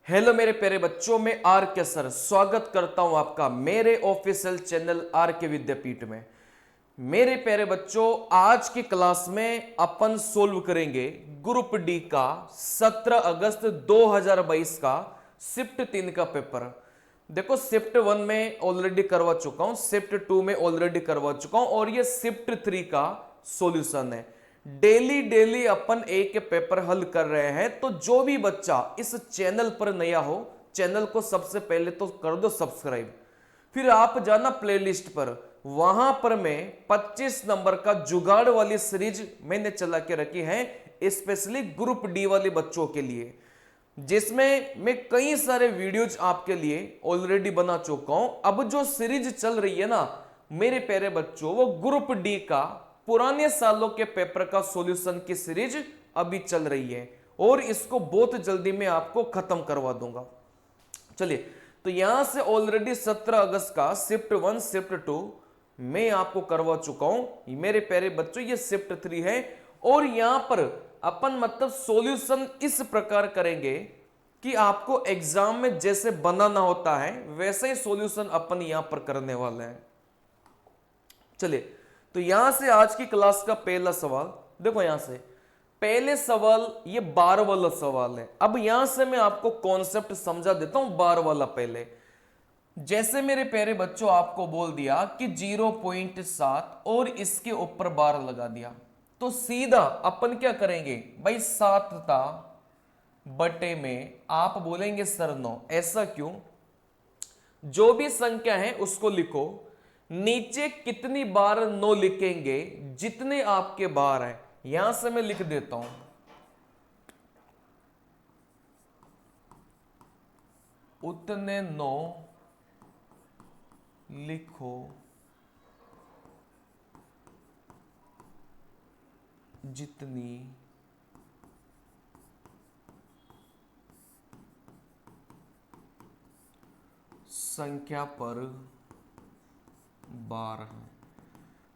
Hello मेरे प्यारे बच्चों, में आर के सर स्वागत करता हूं आपका मेरे ऑफिशियल चैनल आर के विद्यापीठ में। मेरे प्यारे बच्चों, आज की क्लास में अपन सोल्व करेंगे ग्रुप डी का 17 अगस्त 2022 का शिफ्ट 3 का पेपर। देखो, शिफ्ट 1 में ऑलरेडी करवा चुका हूं, शिफ्ट 2 में ऑलरेडी करवा चुका हूं और ये शिफ्ट 3 का सॉल्यूशन है। डेली डेली अपन एक पेपर हल कर रहे हैं, तो जो भी बच्चा इस चैनल पर नया हो, चैनल को सबसे पहले तो कर दो सब्सक्राइब। फिर आप जाना प्लेलिस्ट पर, वहां पर मैं 25 नंबर का जुगाड़ वाली सीरीज मैंने चला के रखी है स्पेशली ग्रुप डी वाले बच्चों के लिए, जिसमें मैं कई सारे वीडियोज आपके लिए ऑलरेडी बना चुका हूं। अब जो सीरीज चल रही है ना मेरे प्यारे बच्चों, वो ग्रुप डी का पुराने सालों के पेपर का सॉल्यूशन की सीरीज अभी चल रही है और इसको बहुत जल्दी मैं आपको खत्म करवा दूंगा। चलिए, तो यहां से ऑलरेडी 17 अगस्त का शिफ्ट 1 शिफ्ट 2 मैं आपको करवा चुका हूं मेरे प्यारे बच्चों। ये शिफ्ट 3 है और यहां पर अपन मतलब सॉल्यूशन इस प्रकार करेंगे कि आपको एग्जाम में जैसे बनाना होता है वैसे ही सॉल्यूशन अपन यहां पर करने वाले हैं। चलिए, तो यहां से आज की क्लास का पहला सवाल देखो। यहां से पहले सवाल ये बार वाला सवाल है। अब यहां से मैं आपको कॉन्सेप्ट समझा देता हूं बार वाला। पहले जैसे मेरे प्यारे बच्चों आपको बोल दिया कि 0.7 और इसके ऊपर बार लगा दिया, तो सीधा अपन क्या करेंगे भाई, 7 था बटे में आप बोलेंगे सर 9। ऐसा क्यों? जो भी संख्या है उसको लिखो, नीचे कितनी बार 9 लिखेंगे जितने आपके बार हैं। यहां से मैं लिख देता हूं, उतने 9 लिखो जितनी संख्या पर बार है।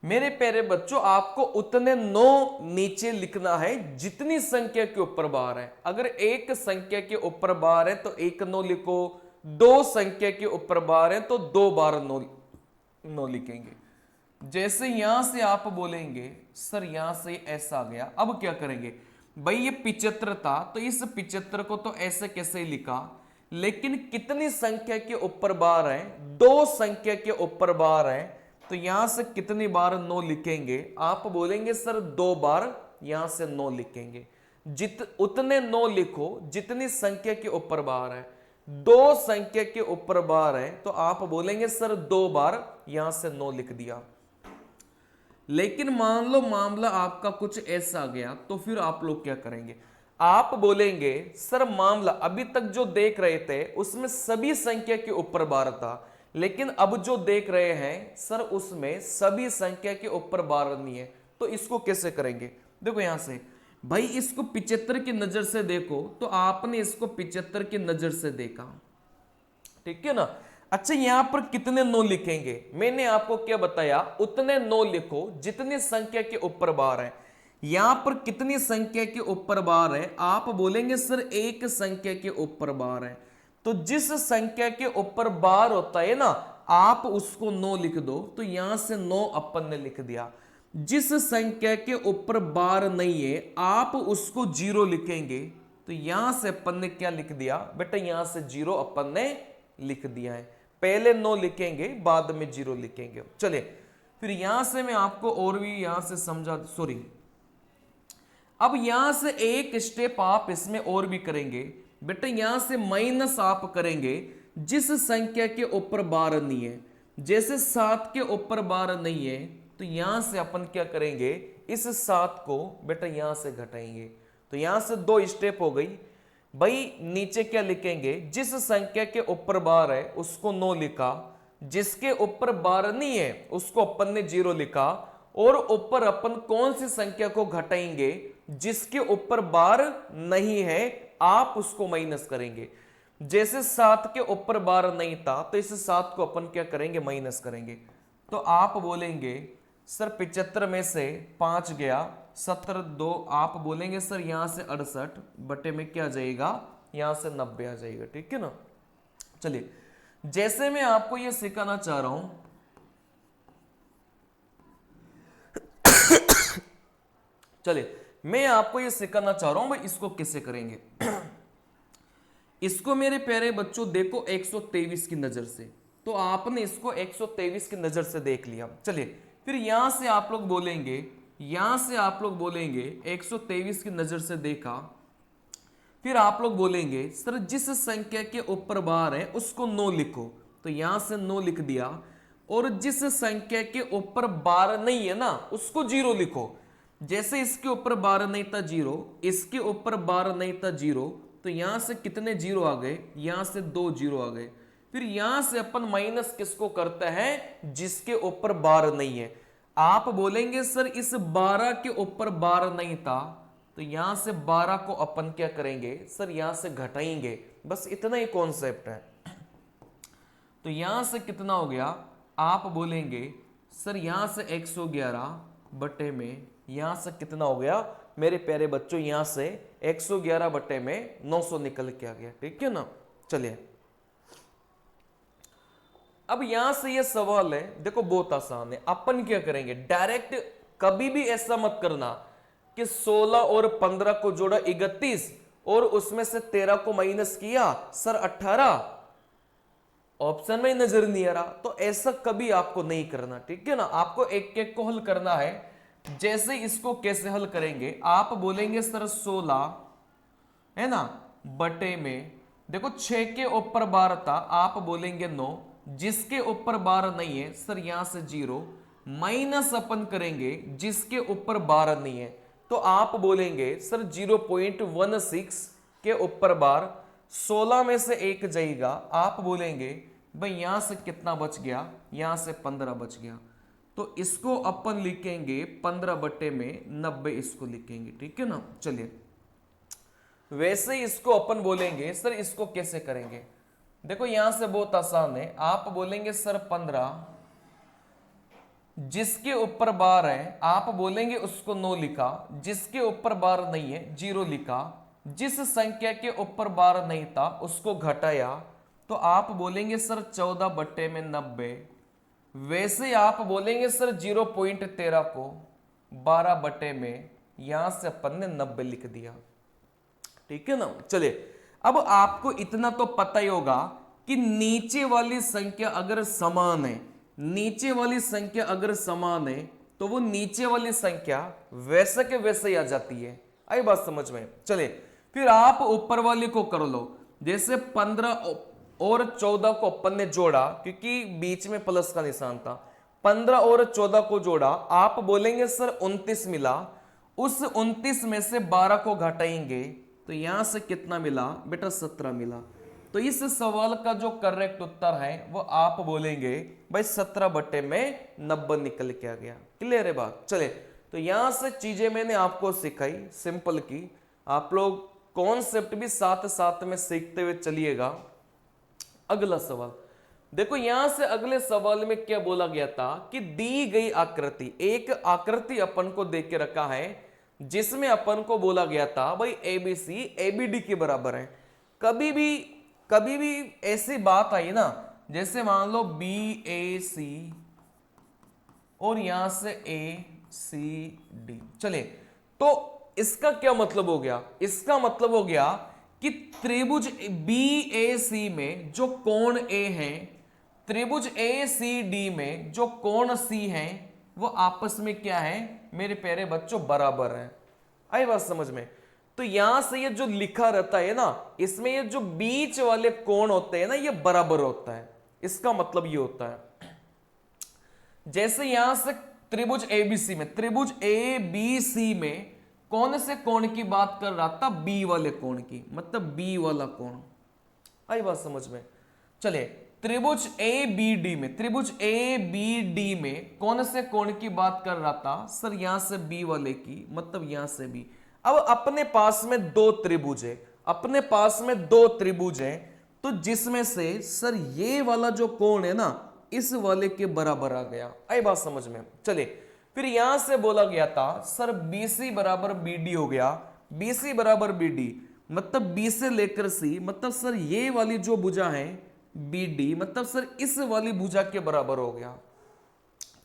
मेरे प्यारे बच्चों, आपको उतने 9 नीचे लिखना है जितनी संख्या के ऊपर बार है। अगर एक संख्या के ऊपर बार है तो एक 9 लिखो, 2 संख्या के ऊपर बार है तो 2 बार 9 लिखेंगे। जैसे यहां से आप बोलेंगे सर यहां से ऐसा आ गया, अब क्या करेंगे भाई, ये 75 था तो इस 75 को तो ऐसे कैसे ही लिखा, लेकिन कितनी संख्या के ऊपर बार है, 2 संख्या के ऊपर बार है, तो यहां से कितनी बार 9 लिखेंगे? आप बोलेंगे सर 2 बार, यहां से 9 लिखेंगे। उतने 9 लिखो जितनी संख्या के ऊपर बार है। 2 संख्या के ऊपर बार है तो आप बोलेंगे सर 2 बार, यहां से 9 लिख दिया। लेकिन मान लो मामला आपका कुछ ऐसा आ गया, तो फिर आप लोग क्या करेंगे? आप बोलेंगे सर मामला अभी तक जो देख रहे थे उसमें सभी संख्या के ऊपर बार था, लेकिन अब जो देख रहे हैं सर उसमें सभी संख्या के ऊपर बार नहीं है, तो इसको कैसे करेंगे? देखो यहां से भाई, इसको 75 की नजर से देखो तो आपने इसको 75 की नजर से देखा, ठीक है ना। अच्छा, यहां पर कितने 9 लिखेंगे? मैंने आपको क्या बताया, उतने 9 लिखो जितनी संख्या के ऊपर बार है। यहां पर कितनी संख्या के ऊपर बार है? आप बोलेंगे सर एक संख्या के ऊपर बार है, तो जिस संख्या के ऊपर बार होता है ना आप उसको 9 लिख दो। तो यहां से 9 अपन ने लिख दिया। जिस संख्या के ऊपर बार नहीं है आप उसको 0 लिखेंगे, तो यहां से अपन ने क्या लिख दिया बेटा, यहां से 0 अपन ने लिख दिया है। पहले 9 लिखेंगे बाद में 0 लिखेंगे। चलिए, फिर यहां से मैं आपको और भी यहां से समझा, सॉरी, अब यहां से एक स्टेप आप इसमें और भी करेंगे बेटा। यहां से माइनस आप करेंगे जिस संख्या के ऊपर बार नहीं है। जैसे 7 के ऊपर बार नहीं है तो यहां से अपन क्या करेंगे, इस 7 को बेटा यहां से घटाएंगे। तो यहां से 2 स्टेप हो गई भाई। नीचे क्या लिखेंगे, जिस संख्या के ऊपर बार है उसको 9 लिखा, जिसके ऊपर बार नहीं है उसको अपन ने 0 लिखा, और ऊपर अपन कौन सी संख्या को घटाएंगे, जिसके ऊपर बार नहीं है आप उसको माइनस करेंगे। जैसे 7 के ऊपर बार नहीं था तो इस 7 को अपन क्या करेंगे, माइनस करेंगे। तो आप बोलेंगे सर 75 में से 5 गया, 70 2, आप बोलेंगे सर यहां से 68 बटे में क्या जाएगा यहां से 90 आ जाएगा, ठीक है ना। चलिए, जैसे मैं आपको ये सिखाना चाह रहा हूं, चलिए मैं आपको ये सिखाना चाह रहा हूं भाई इसको कैसे करेंगे। इसको मेरे प्यारे बच्चों देखो 123 की नजर से, तो आपने इसको 123 की नजर से देख लिया। चलिए फिर यहां से आप लोग बोलेंगे, यहां से आप लोग बोलेंगे 123 की नजर से देखा, फिर आप लोग बोलेंगे सर जिस संख्या के ऊपर बार है उसको 9 लिखो, तो यहां से 9 लिख दिया। और जिस संख्या के ऊपर बार नहीं है ना उसको 0 लिखो। जैसे इसके ऊपर बार नहीं था 0, इसके ऊपर बार नहीं था 0, तो यहां से कितने 0 आ गए, यहां से 2 0 आ गए। फिर यहां से अपन माइनस किसको करते हैं, जिसके ऊपर बार नहीं है। आप बोलेंगे सर इस 12 के ऊपर बार नहीं था, तो यहां से 12 को अपन क्या करेंगे सर, यहां से घटाएंगे, बस इतना ही कॉन्सेप्ट है। तो यहां से कितना हो गया, आप बोलेंगे सर यहां से 111 बटे में, यहां से कितना हो गया मेरे प्यारे बच्चों, यहां से 111 बटे में 900 निकल के आ गया, ठीक है ना। चलिए अब यहां से ये सवाल है, देखो बहुत आसान है, अपन क्या करेंगे डायरेक्ट, कभी भी ऐसा मत करना कि 16 और 15 को जोड़ा 31 और उसमें से 13 को माइनस किया सर 18, ऑप्शन में नजर नहीं आ रहा, तो ऐसा कभी आपको नहीं करना, ठीक है ना। आपको एक एक को हल करना है। जैसे इसको कैसे हल करेंगे, आप बोलेंगे सर 16 है ना बटे में, देखो 6 के ऊपर बार था, आप बोलेंगे 9, जिसके ऊपर बार नहीं है सर यहां से 0, माइनस अपन करेंगे जिसके ऊपर बार नहीं है, तो आप बोलेंगे सर 0.16 के ऊपर बार, 16 में से 1 जाएगा, आप बोलेंगे भाई यहां से कितना बच गया, यहां से 15 बच गया, तो इसको अपन लिखेंगे 15 बटे में 90, इसको लिखेंगे, ठीक है ना। चलिए वैसे इसको अपन बोलेंगे सर इसको कैसे करेंगे, देखो यहां से बहुत आसान है, आप बोलेंगे सर 15, जिसके ऊपर बार है आप बोलेंगे उसको 9 लिखा, जिसके ऊपर बार नहीं है 0 लिखा, जिस संख्या के ऊपर बार नहीं था उसको घटाया, तो आप बोलेंगे सर 14 बट्टे में 90। वैसे आप बोलेंगे सर 0.13 को 12 बटे में, यहां से अपन ने 90 लिख दिया, ठीक है ना। चलिए अब आपको इतना तो पता ही होगा कि नीचे वाली संख्या अगर समान है, नीचे वाली संख्या अगर समान है तो वो नीचे वाली संख्या वैसे के वैसे ही आ जाती है। आई बात समझ में। चलिए फिर आप ऊपर वाले को कर लो, जैसे 15 और 14 को अपन ने जोड़ा, क्योंकि बीच में प्लस का निशान था, 15 और 14 को जोड़ा, आप बोलेंगे सर 29 मिला, उस 29 में से 12 को घटाएंगे, तो यहां से कितना मिला बेटा 17 मिला। तो इस सवाल का जो करेक्ट उत्तर है वो आप बोलेंगे भाई 17 बटे में 90 निकल के आ गया। क्लियर है बात। चले तो यहां से चीजें मैंने आपको सिखाई सिंपल की, आप लोग कॉन्सेप्ट भी साथ साथ में सीखते हुए चलिएगा। अगला सवाल देखो, यहां से अगले सवाल में क्या बोला गया था कि दी गई आकृति, एक आकृति अपन को देख के रखा है जिसमें अपन को बोला गया था भाई एबीसी एबीडी के बराबर है। कभी भी ऐसी बात आई ना, जैसे मान लो बी ए सी और यहां से ए सी डी, चले तो इसका क्या मतलब हो गया, इसका मतलब हो गया कि त्रिभुज बी ए सी में जो कोण ए है, त्रिभुज ए सी डी में जो कोण सी है, वो आपस में क्या है मेरे प्यारे बच्चों बराबर है। आई बात समझ में। तो यहां से ये जो लिखा रहता है ना, इसमें ये जो बीच वाले कोण होते हैं ना ये बराबर होता है, इसका मतलब ये होता है। जैसे यहां से त्रिभुज एबीसी में, त्रिभुज ए बी सी में कौन से कोण की बात कर रहा था, बी वाले कोण की, मतलब बी वाला कोण। आई बात समझ में। चले त्रिभुज ए बी डी में, त्रिभुज ए बी डी में कौन से कोण की बात कर रहा था सर, यहां से बी वाले की, मतलब यहां से बी। अब अपने पास में दो त्रिभुज है, अपने पास में दो त्रिभुज है, तो जिसमें से सर ये वाला जो कोण है ना इस वाले के बराबर आ गया। आई बात समझ में। चले फिर यहां से बोला गया था सर BC बराबर BD हो गया, BC बराबर BD मतलब बी से लेकर सी, मतलब सर ये वाली जो भुजा है बी डी, मतलब सर इस वाली भुजा के बराबर हो गया।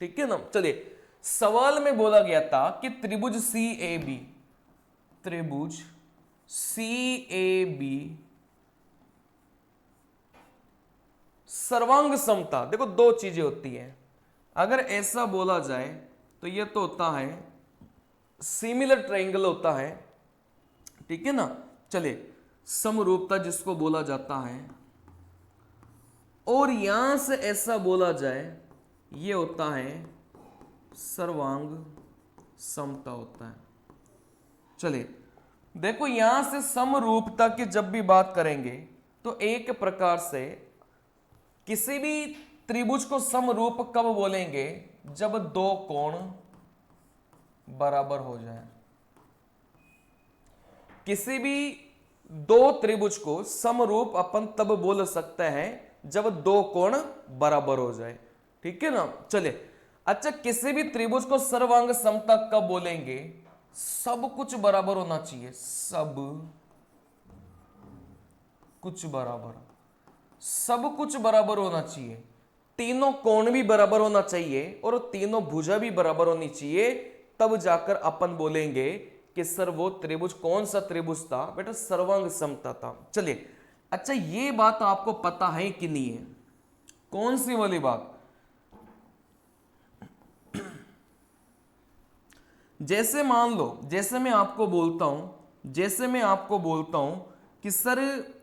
ठीक है ना। चलिए सवाल में बोला गया था कि त्रिभुज सी ए बी, त्रिभुज सी ए बी सर्वांग समता। देखो दो चीजें होती हैं, अगर ऐसा बोला जाए तो ये तो होता है सिमिलर ट्रायंगल होता है, ठीक है ना। चलिए समरूपता जिसको बोला जाता है, और यहां से ऐसा बोला जाए ये होता है सर्वांग समता होता है। चलिए देखो यहां से समरूपता की जब भी बात करेंगे तो एक प्रकार से किसी भी त्रिभुज को समरूप कब बोलेंगे, जब दो कोण बराबर हो जाए। किसी भी दो त्रिभुज को समरूप अपन तब बोल सकते हैं जब दो कोण बराबर हो जाए, ठीक है ना। चलिए अच्छा किसी भी त्रिभुज को सर्वांग समता कब बोलेंगे, सब कुछ बराबर होना चाहिए, सब कुछ बराबर, सब कुछ बराबर होना चाहिए, तीनों कोण भी बराबर होना चाहिए और तीनों भुजा भी बराबर होनी चाहिए, तब जाकर अपन बोलेंगे कि सर वो त्रिभुज कौन सा त्रिभुज था, बेटा सर्वांग समता था। चलिए अच्छा ये बात आपको पता है कि नहीं है, कौन सी वाली बात, जैसे मान लो जैसे मैं आपको बोलता हूं, जैसे मैं आपको बोलता हूं कि सर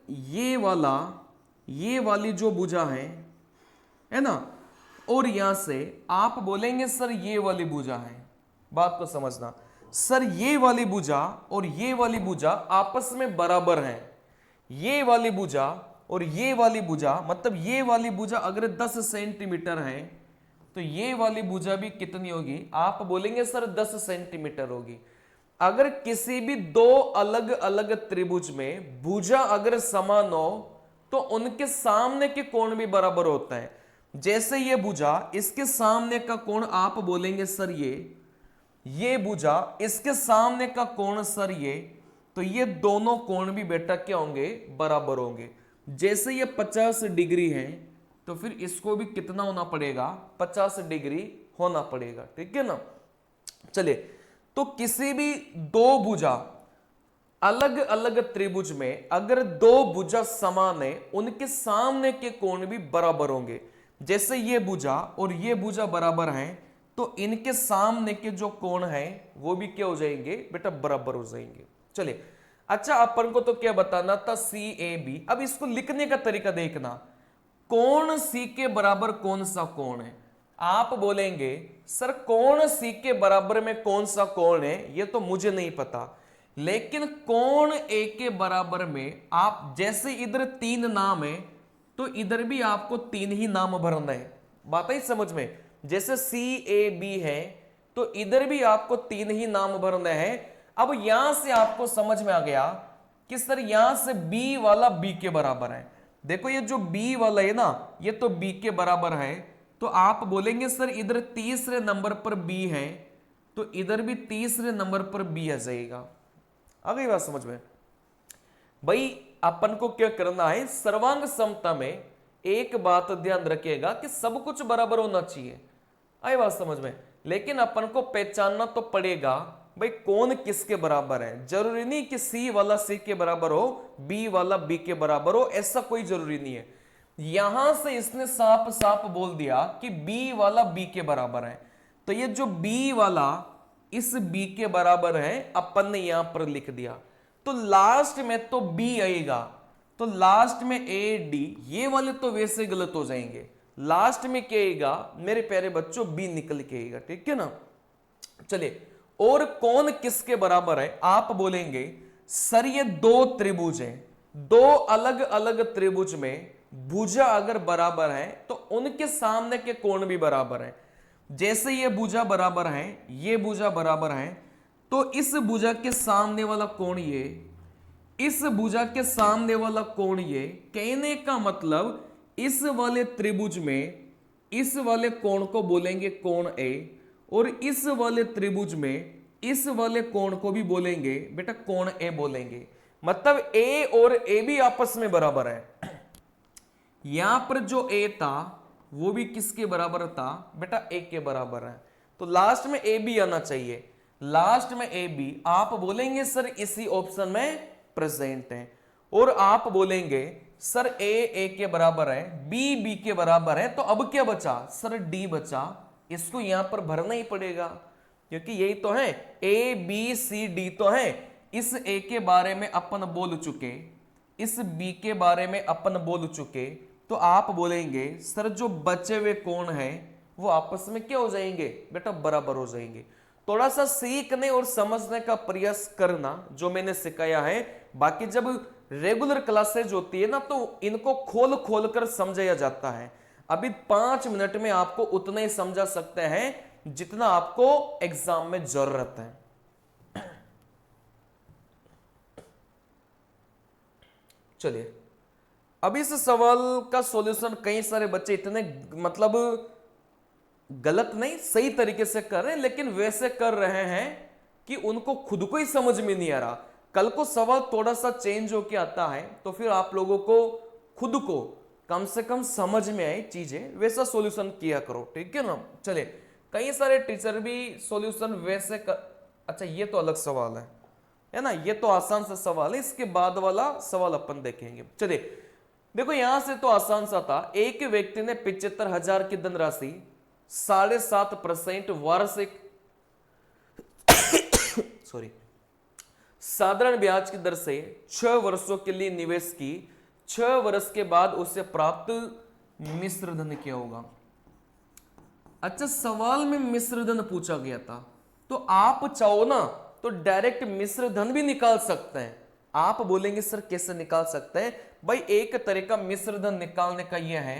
ये वाली जो भुजा है ना, और यहां से आप बोलेंगे सर ये वाली भुजा है। बात को समझना, सर ये वाली भुजा और ये वाली भुजा आपस में बराबर हैं, ये वाली भुजा और ये वाली भुजा, मतलब ये वाली भुजा अगर 10 सेंटीमीटर है तो ये वाली भुजा भी कितनी होगी, आप बोलेंगे सर 10 सेंटीमीटर होगी। अगर किसी भी दो अलग अलग त्रिभुज में भुजा अगर समान हो तो उनके सामने के कोण भी बराबर होता है। जैसे ये भुजा इसके सामने का कोण आप बोलेंगे सर ये भुजा इसके सामने का कोण सर ये, तो ये दोनों कोण भी बेटा क्या होंगे, बराबर होंगे। जैसे ये 50 डिग्री है तो फिर इसको भी कितना होना पड़ेगा, 50 डिग्री होना पड़ेगा, ठीक है ना। चलिए तो किसी भी दो भुजा अलग अलग त्रिभुज में अगर दो भुजा समान है उनके सामने के कोण भी बराबर होंगे। जैसे ये भुजा और ये भुजा बराबर हैं तो इनके सामने के जो कोण हैं वो भी क्या हो जाएंगे, बेटा बराबर हो जाएंगे। चलिए अच्छा अपन को तो क्या बताना था, सी ए बी। अब इसको लिखने का तरीका देखना, कोण सी के बराबर कौन सा कोण है, आप बोलेंगे सर कोण सी के बराबर में कौन सा कोण है ये तो मुझे नहीं पता, लेकिन कोण ए के बराबर में आप जैसे इधर 3 नाम है तो इधर भी आपको 3 ही नाम भरना है। बात आई समझ में, जैसे सी ए बी है तो इधर भी आपको 3 ही नाम भरना है। अब यहां से आपको समझ में आ गया कि सर यहां से बी वाला बी के बराबर है। देखो ये जो बी वाला है ना ये तो बी के बराबर है, तो आप बोलेंगे सर इधर तीसरे नंबर पर बी है तो इधर भी तीसरे नंबर पर बी आ जाएगा। आ गई बात समझ में भाई। अपन को क्या करना है, सर्वांग समता में एक बात ध्यान रखिएगा कि सब कुछ बराबर होना चाहिए। आई बात समझ में, लेकिन अपन को पहचानना तो पड़ेगा भाई कौन किसके बराबर है। जरूरी नहीं कि सी वाला सी के बराबर हो, बी वाला बी के बराबर हो, ऐसा कोई जरूरी नहीं है। यहां से इसने साफ साफ बोल दिया कि बी वाला बी के बराबर है, तो ये जो बी वाला इस बी के बराबर है अपन ने यहां पर लिख दिया। तो लास्ट में तो बी आएगा, तो लास्ट में ए डी, ये वाले तो वैसे गलत हो जाएंगे। लास्ट में क्या आएगा मेरे प्यारे बच्चों, बी निकल के आएगा, ठीक है ना। चलिए और कौन किसके बराबर है, आप बोलेंगे सर ये दो त्रिभुज हैं, दो अलग अलग त्रिभुज में भुजा अगर बराबर है तो उनके सामने के कोण भी बराबर हैं। जैसे ये भुजा बराबर है, ये भुजा बराबर है, तो इस भुजा के सामने वाला कोण ये, इस भुजा के सामने वाला कोण ये, कहने का मतलब इस वाले त्रिभुज में इस वाले कोण को बोलेंगे कोण ए, और इस वाले त्रिभुज में इस वाले कोण को भी बोलेंगे बेटा कोण ए बोलेंगे। मतलब ए और ए भी आपस में बराबर है। यहां पर जो ए था वो भी किसके बराबर था बेटा, ए के बराबर है। तो लास्ट में ए बी आना चाहिए, लास्ट में ए बी। आप बोलेंगे सर इसी ऑप्शन में प्रेजेंट है, और आप बोलेंगे सर ए के बराबर है, बी बी के बराबर है, तो अब क्या बचा सर, डी बचा। इसको यहां पर भरना ही पड़ेगा क्योंकि यही तो है, ए बी सी डी तो है। इस ए के बारे में अपन बोल चुके, इस बी के बारे में अपन बोल चुके, तो आप बोलेंगे सर जो बचे हुए कौन है वो आपस में क्या हो जाएंगे बेटा, बराबर हो जाएंगे। थोड़ा सा सीखने और समझने का प्रयास करना जो मैंने सिखाया है। बाकी जब रेगुलर क्लासेज होती है ना तो इनको खोल खोल कर समझाया जाता है। अभी 5 मिनट में आपको उतना ही समझा सकते हैं जितना आपको एग्जाम में जरूरत है। चलिए, अब इस सवाल का सॉल्यूशन कई सारे बच्चे इतने मतलब गलत नहीं सही तरीके से कर रहे हैं, लेकिन वैसे कर रहे हैं कि उनको खुद को ही समझ में नहीं आ रहा। कल को सवाल थोड़ा सा चेंज होके आता है तो फिर आप लोगों को खुद को कम से कम समझ में आए चीजें, वैसा सॉल्यूशन किया करो, ठीक है ना। चलिए, कई सारे टीचर भी सॉल्यूशन वैसे कर, अच्छा ये तो अलग सवाल है ना, ये तो आसान सा सवाल है, इसके बाद वाला सवाल अपन देखेंगे। चलिए देखो, यहां से तो आसान सा था। एक व्यक्ति ने 75,000 की धनराशि 7.5% वार्षिक सॉरी साधारण ब्याज की दर से 6 वर्षों के लिए निवेश की। 6 वर्ष के बाद उसे प्राप्त मिश्र धन क्या होगा। अच्छा, सवाल में मिश्र धन पूछा गया था, तो आप चाहो ना तो डायरेक्ट मिश्र धन भी निकाल सकते हैं। आप बोलेंगे सर कैसे निकाल सकते हैं भाई, एक तरीका मिश्र धन निकालने का यह है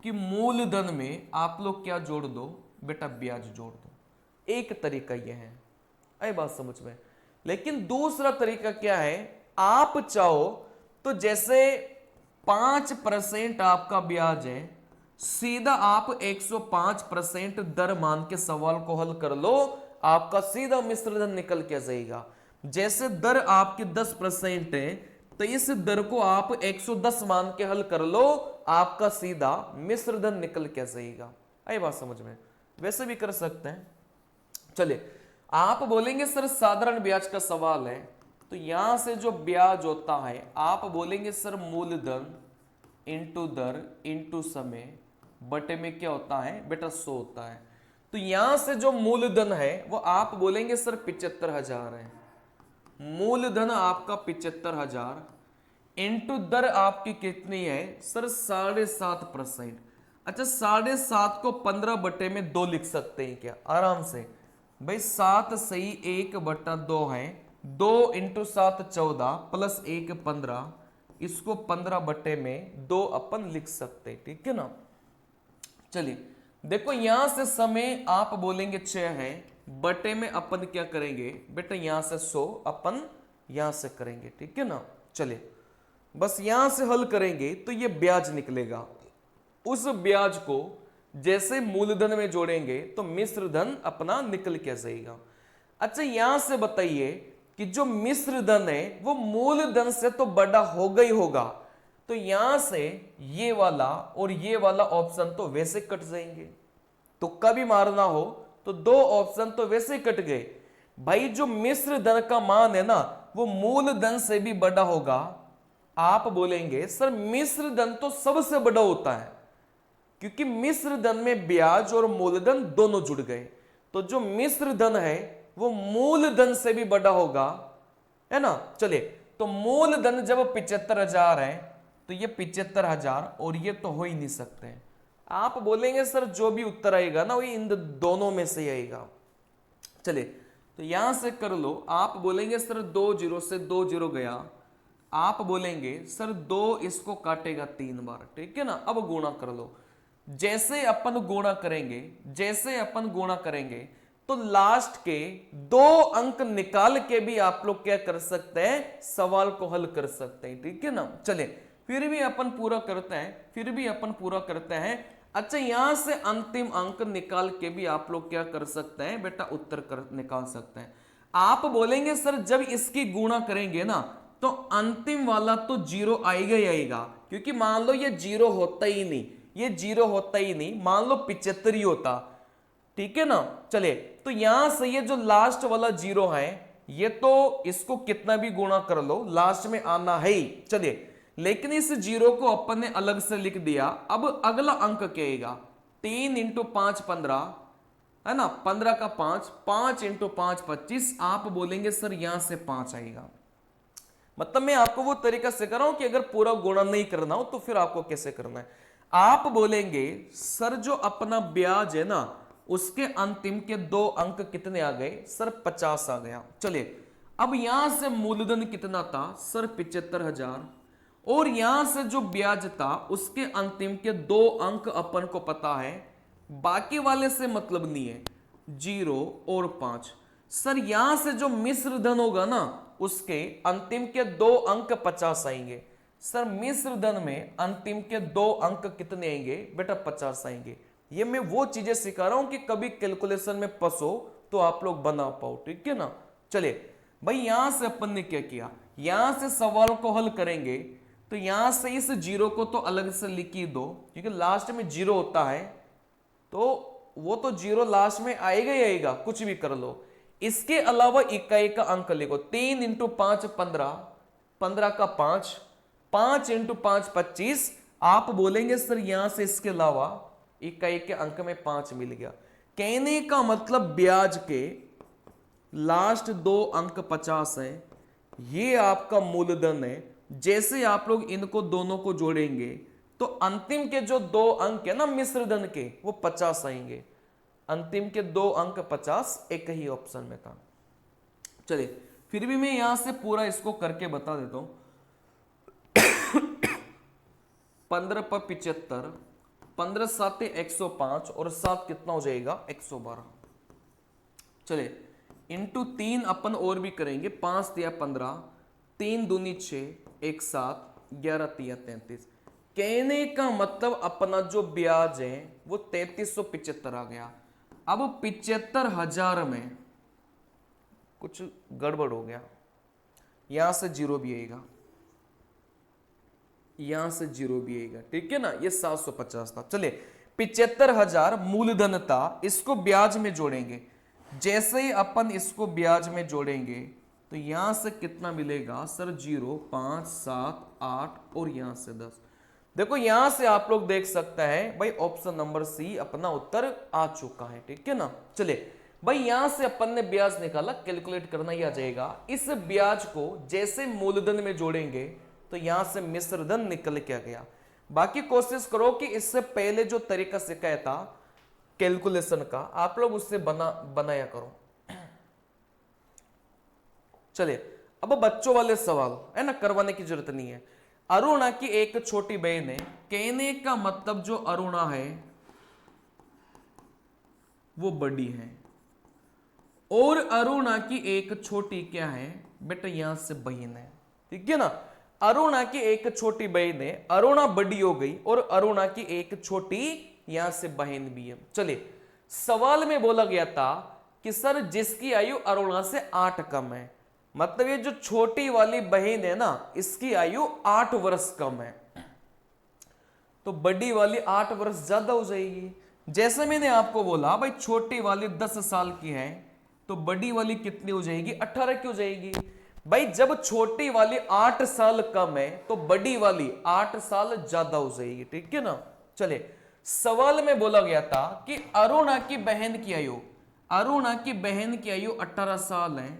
कि मूलधन में आप लोग क्या जोड़ दो बेटा, ब्याज जोड़ दो। एक तरीका यह है, आई बात समझ में। लेकिन दूसरा तरीका क्या है, आप चाहो तो जैसे 5% आपका ब्याज है, सीधा आप 105% दर मान के सवाल को हल कर लो, आपका सीधा मिश्र धन निकल के जाएगा। जैसे दर आपकी 10% है तो इस दर को आप 110 मान के हल कर लो, आपका सीधा मिश्र धन निकल के जाएगा। आई बात समझ में। वैसे भी कर सकते हैं। चलिए, आप बोलेंगे सर साधारण ब्याज का सवाल है, तो यहां से जो ब्याज होता है आप बोलेंगे सर मूलधन इंटू दर इंटू समय बटे में क्या होता है बेटा, 100 होता है। तो यहां से जो मूलधन है वो आप बोलेंगे सर 75,000 है। मूलधन आपका 75,000 इंटू दर आपकी कितनी है सर, 7.5%। अच्छा, 7.5 को 15 बटे में 2 लिख सकते हैं क्या, आराम से भाई। 7 सही 1/2 है, 2 इंटू 7 14 प्लस 1 15, इसको 15 बटे में 2 अपन लिख सकते हैं, ठीक है ना। चलिए देखो, यहां से समय आप बोलेंगे 6 है, बटे में अपन क्या करेंगे बेटा, यहां से 100 अपन यहां से करेंगे, ठीक है ना। चलिए, बस यहां से हल करेंगे तो ये ब्याज निकलेगा। उस ब्याज को जैसे मूलधन में जोड़ेंगे तो मिश्र धन अपना निकल के जाएगा। अच्छा, यहां से बताइए कि जो मिश्र धन है वो मूलधन से तो बड़ा होगा ही होगा, तो यहां से ये वाला और ये वाला ऑप्शन तो वैसे कट जाएंगे। तुक्का भी मारना हो तो 2 ऑप्शन तो वैसे कट गए भाई। जो मिश्र धन का मान है ना वो मूलधन से भी बड़ा होगा। आप बोलेंगे सर मिश्र धन तो सबसे बड़ा होता है, क्योंकि मिश्र धन में ब्याज और मूलधन दोनों जुड़ गए, तो जो मिश्र धन है वो मूलधन से भी बड़ा होगा, है ना। चलिए, तो मूलधन जब 75,000 है तो ये 75,000 और ये तो हो ही नहीं सकते। आप बोलेंगे सर जो भी उत्तर आएगा ना वो इन दोनों में से आएगा। चलिए, तो यहां से कर लो। आप बोलेंगे सर 2 0 से 2 0 गया, आप बोलेंगे सर 2 इसको काटेगा 3 बार, ठीक है ना। अब गुणा कर लो। जैसे अपन गुणा करेंगे तो लास्ट के 2 अंक निकाल के भी आप लोग क्या कर सकते हैं, सवाल को हल कर सकते हैं, ठीक है ना। चलिए, फिर भी अपन पूरा करते हैं। अच्छा, यहां से अंतिम अंक निकाल के भी आप लोग क्या कर सकते हैं बेटा, उत्तर निकाल सकते हैं। आप बोलेंगे सर जब इसकी गुणा करेंगे ना तो अंतिम वाला तो जीरो आएगा ही आएगा, क्योंकि मान लो ये जीरो होता ही नहीं, ये जीरो होता ही नहीं, मान लो 75 ही होता, ठीक है ना। चलिए, तो यहां से ये जो लास्ट वाला जीरो है, ये तो इसको कितना भी गुणा कर लो लास्ट में आना है ही। चलिए, लेकिन इस जीरो को अपन ने अलग से लिख दिया। अब अगला अंक क्या आएगा, 3 इंटू 5 15 है ना, 15 का 5, 5 इंटू 5 25। आप बोलेंगे सर यहां से 5 आएगा। मतलब मैं आपको वो तरीका से कर रहा हूं कि अगर पूरा गुणा नहीं करना हो तो फिर आपको कैसे करना है। आप बोलेंगे सर जो अपना ब्याज है ना उसके अंतिम के 2 अंक कितने आ गए, सर 50 आ गया। चलिए, अब यहां से मूलधन कितना था सर 75,000, और यहां से जो ब्याज था उसके अंतिम के 2 अंक अपन को पता है, बाकी वाले से मतलब नहीं है, 0 और 5। सर यहां से जो मिश्र धन होगा ना उसके अंतिम के 2 अंक 50 आएंगे। सर मिश्र धन में अंतिम के 2 अंक कितने आएंगे बेटा, 50 आएंगे। ये मैं वो चीजें सिखा रहा हूं कि कभी कैलकुलेशन में फंसो तो आप लोग बना पाओ, ठीक है ना। चलिए भाई, यहां से अपन ने क्या किया, यहां से सवाल को हल करेंगे तो यहां से इस जीरो को तो अलग से लिख ही दो, क्योंकि लास्ट में जीरो होता है तो वो तो जीरो लास्ट में आएगा ही आएगा, कुछ भी कर लो। इसके अलावा इकाई का अंक लिखो, 3 इंटू 5 15, 15 का 5, 5 इंटू 5 25। आप बोलेंगे सर यहां से इसके अलावा इकाई के अंक में 5 मिल गया। कहने का मतलब ब्याज के लास्ट 2 अंक 50 है, ये आपका मूलधन है। जैसे आप लोग इनको दोनों को जोड़ेंगे तो अंतिम के जो 2 अंक है ना मिश्र धन के, वो 50 आएंगे। अंतिम के 2 अंक 50 एक ही ऑप्शन में था। चलिए, फिर भी मैं यहां से पूरा इसको करके बता देता हूं। 15 पर 75, 15 7 105 और 7 कितना हो जाएगा 112। चलिए, इंटू 3 अपन और भी करेंगे, 5 तिया 15, 3 दूनी 6, 1 7, 11 तिया 33। कहने का मतलब अपना जो ब्याज है वो 3375 आ गया। अब 75,000 में कुछ गड़बड़ हो गया, यहां से जीरो भी आएगा, यहां से जीरो भी आएगा, ठीक है ना। ये 750 था। चलिए, 75,000 मूलधन था, इसको ब्याज में जोड़ेंगे। जैसे ही अपन इसको ब्याज में जोड़ेंगे तो यहां से कितना मिलेगा सर, 0 5 7 8 और यहां से 10। देखो यहां से आप लोग देख सकते हैं भाई, ऑप्शन नंबर सी अपना उत्तर आ चुका है, ठीक है ना। चलिए भाई, यहां से अपन ने ब्याज निकाला, कैलकुलेट करना ही आ जाएगा। इस ब्याज को जैसे मूलधन में जोड़ेंगे तो यहां से मिश्र धन निकल के आ गया। बाकी कोशिश करो कि इससे पहले जो तरीका सिखाया था कैलकुलेशन का, आप लोग उससे बनाया करो। चलिए, अब बच्चों वाले सवाल है ना, करवाने की जरूरत नहीं है। अरुणा की एक छोटी बहन है, कहने का मतलब जो अरुणा है वो बड़ी है, और अरुणा की एक छोटी क्या है बेटा, यहां से बहन है, ठीक है ना। अरुणा की एक छोटी बहन है, अरुणा बड़ी हो गई, और अरुणा की एक छोटी यहां से बहन भी है। चलिए, सवाल में बोला गया था कि सर जिसकी आयु अरुणा से 8 कम है, मतलब ये जो छोटी वाली बहन है ना इसकी आयु 8 वर्ष कम है, तो बड़ी वाली 8 वर्ष ज्यादा हो जाएगी। जैसे मैंने आपको बोला भाई, छोटी वाली 10 साल की है तो बड़ी वाली कितनी हो जाएगी, 18 की हो जाएगी। भाई जब छोटी वाली 8 साल कम है तो बड़ी वाली 8 साल ज्यादा हो जाएगी, ठीक है ना। चलिए, सवाल में बोला गया था कि अरुणा की बहन की आयु, अरुणा की बहन की आयु 18 साल है,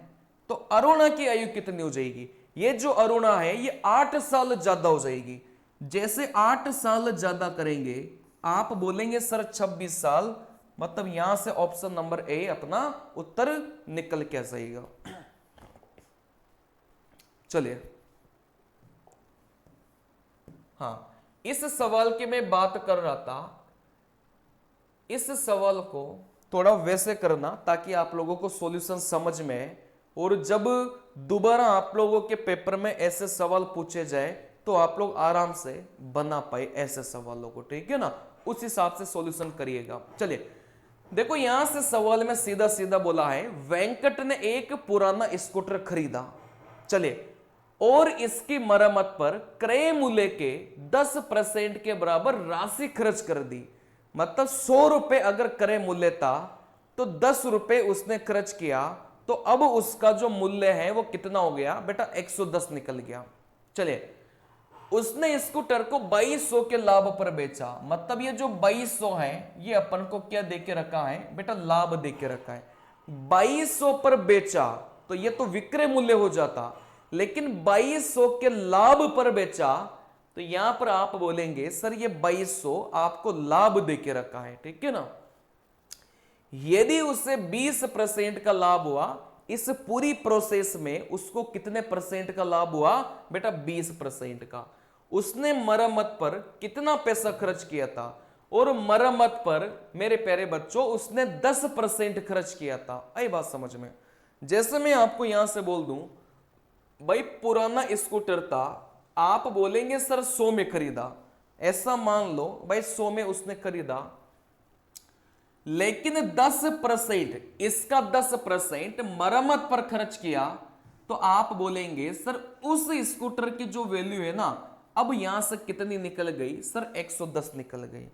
तो अरुणा की आयु कितनी हो जाएगी, ये जो अरुणा है ये 8 साल ज्यादा हो जाएगी। जैसे 8 साल ज्यादा करेंगे आप बोलेंगे सर 26 साल, मतलब यहां से ऑप्शन नंबर ए अपना उत्तर निकल के आ जाएगा। चलिए, हाँ, इस सवाल की मैं बात कर रहा था, इस सवाल को थोड़ा वैसे करना ताकि आप लोगों को सॉल्यूशन समझ में आए, और जब दोबारा आप लोगों के पेपर में ऐसे सवाल पूछे जाए तो आप लोग आराम से बना पाए ऐसे सवालों को, ठीक है ना। उस हिसाब से सॉल्यूशन करिएगा। चलिए, देखो यहां से सवाल में सीधा सीधा बोला है वेंकट ने एक पुराना स्कूटर खरीदा, चले, और इसकी मरम्मत पर क्रय मूल्य के 10% के बराबर राशि खर्च कर दी। मतलब 100 रुपए अगर क्रय मूल्य था तो 10 रुपए उसने खर्च किया, तो अब उसका जो मूल्य है वो कितना हो गया बेटा, 110 निकल गया। चले, उसने स्कूटर को 2200 के लाभ पर बेचा। मतलब ये जो 2200 है ये अपन को क्या देके रखा है बेटा, लाभ देके रखा है। 2200 पर बेचा तो ये तो विक्रय मूल्य हो जाता, लेकिन 2200 के लाभ पर बेचा तो यहां पर आप बोलेंगे सर ये 2200 आपको लाभ देके रखा है, ठीक है ना। यदि उसे 20% का लाभ हुआ, इस पूरी प्रोसेस में उसको कितने परसेंट का लाभ हुआ बेटा, 20% का। उसने मरम्मत पर कितना पैसा खर्च किया था, और मरम्मत पर मेरे प्यारे बच्चों उसने 10% खर्च किया था। आई बात समझ में। जैसे मैं आपको यहां से बोल दूं भाई पुराना स्कूटर था, आप बोलेंगे सर 100 में खरीदा, ऐसा मान लो भाई 100 में उसने खरीदा, लेकिन 10% इसका 10% मरम्मत पर खर्च किया, तो आप बोलेंगे सर उस स्कूटर की जो वैल्यू है ना, अब यहां से कितनी निकल गई सर, 110 निकल गई।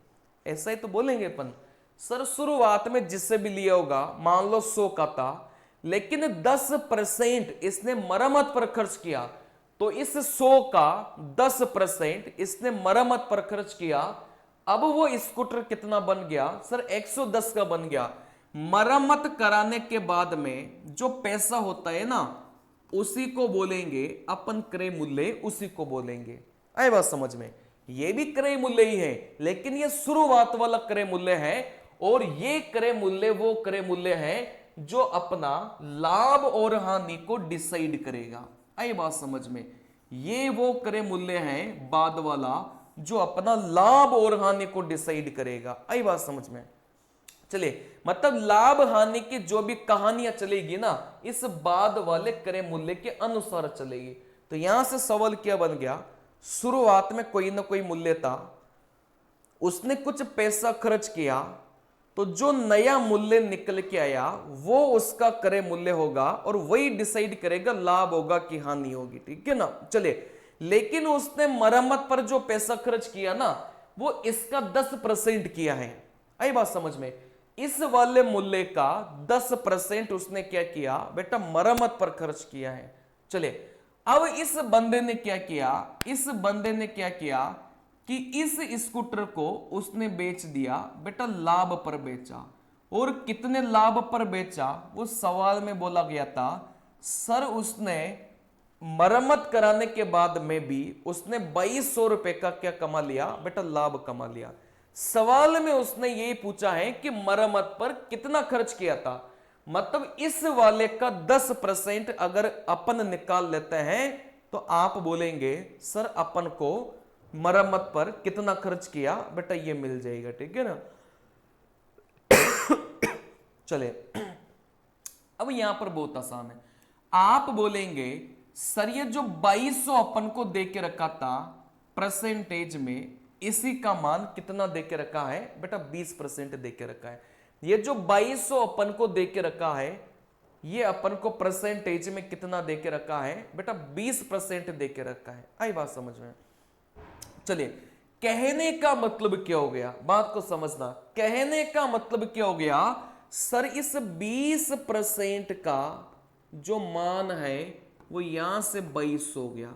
ऐसा ही तो बोलेंगे अपन। सर शुरुआत में जिससे भी लिया होगा मान लो 100 का था, लेकिन 10% इसने मरम्मत पर खर्च किया, तो इस 100 का 10% इसने मरम्मत पर खर्च किया, अब वो स्कूटर कितना बन गया सर, 110 का बन गया। मरम्मत कराने के बाद में जो पैसा होता है ना, उसी को बोलेंगे अपन क्रय मूल्य, उसी को बोलेंगे। आए बात समझ में। ये भी क्रय मूल्य ही है, लेकिन ये शुरुआत वाला क्रय मूल्य है, और ये क्रय मूल्य वो क्रय मूल्य है जो अपना लाभ और हानि को डिसाइड करेगा। आई बात समझ में। ये वो क्रय मूल्य है बाद वाला जो अपना लाभ और हानि को डिसाइड करेगा। आई बात समझ में। चलिए, मतलब लाभ हानि की जो भी कहानियां चलेगी ना, इस बाद वाले क्रय मूल्य के अनुसार चलेगी। तो यहां से सवाल क्या बन गया, शुरुआत में कोई ना कोई मूल्य था, उसने कुछ पैसा खर्च किया, तो जो नया मूल्य निकल के आया वो उसका क्रय मूल्य होगा, और वही डिसाइड करेगा लाभ होगा कि हानि होगी, ठीक है ना। चलिए, लेकिन उसने मरम्मत पर जो पैसा खर्च किया ना, वो इसका 10% किया है। आई बात समझ में। इस वाले मूल्य का 10% उसने क्या किया बेटा, मरम्मत पर खर्च किया है। चलिए, अब इस बंदे ने क्या किया, इस बंदे ने क्या किया कि इस स्कूटर को उसने बेच दिया बेटा, लाभ पर बेचा। और कितने लाभ पर बेचा, वो सवाल में बोला गया था सर उसने मरम्मत कराने के बाद में भी उसने 2200 रुपए का क्या कमा लिया बेटा, लाभ कमा लिया। सवाल में उसने यही पूछा है कि मरम्मत पर कितना खर्च किया था। मतलब इस वाले का 10% अगर अपन निकाल लेते हैं, तो आप बोलेंगे सर अपन को मरम्मत पर कितना खर्च किया बेटा, ये मिल जाएगा, ठीक है ना। चले, अब यहां पर बहुत आसान है। आप बोलेंगे सर ये जो 2200 अपन को दे के रखा था परसेंटेज में, इसी का मान कितना दे के रखा है बेटा, 20% दे के रखा है। ये जो 2200 अपन को दे के रखा है, ये अपन को परसेंटेज में कितना दे के रखा है बेटा, 20% दे के रखा है। आई बात समझ में। चलिए, कहने का मतलब क्या हो गया, बात को समझना। कहने का मतलब क्या हो गया, सर इस 20% का जो मान है वो यहां से 22 हो गया।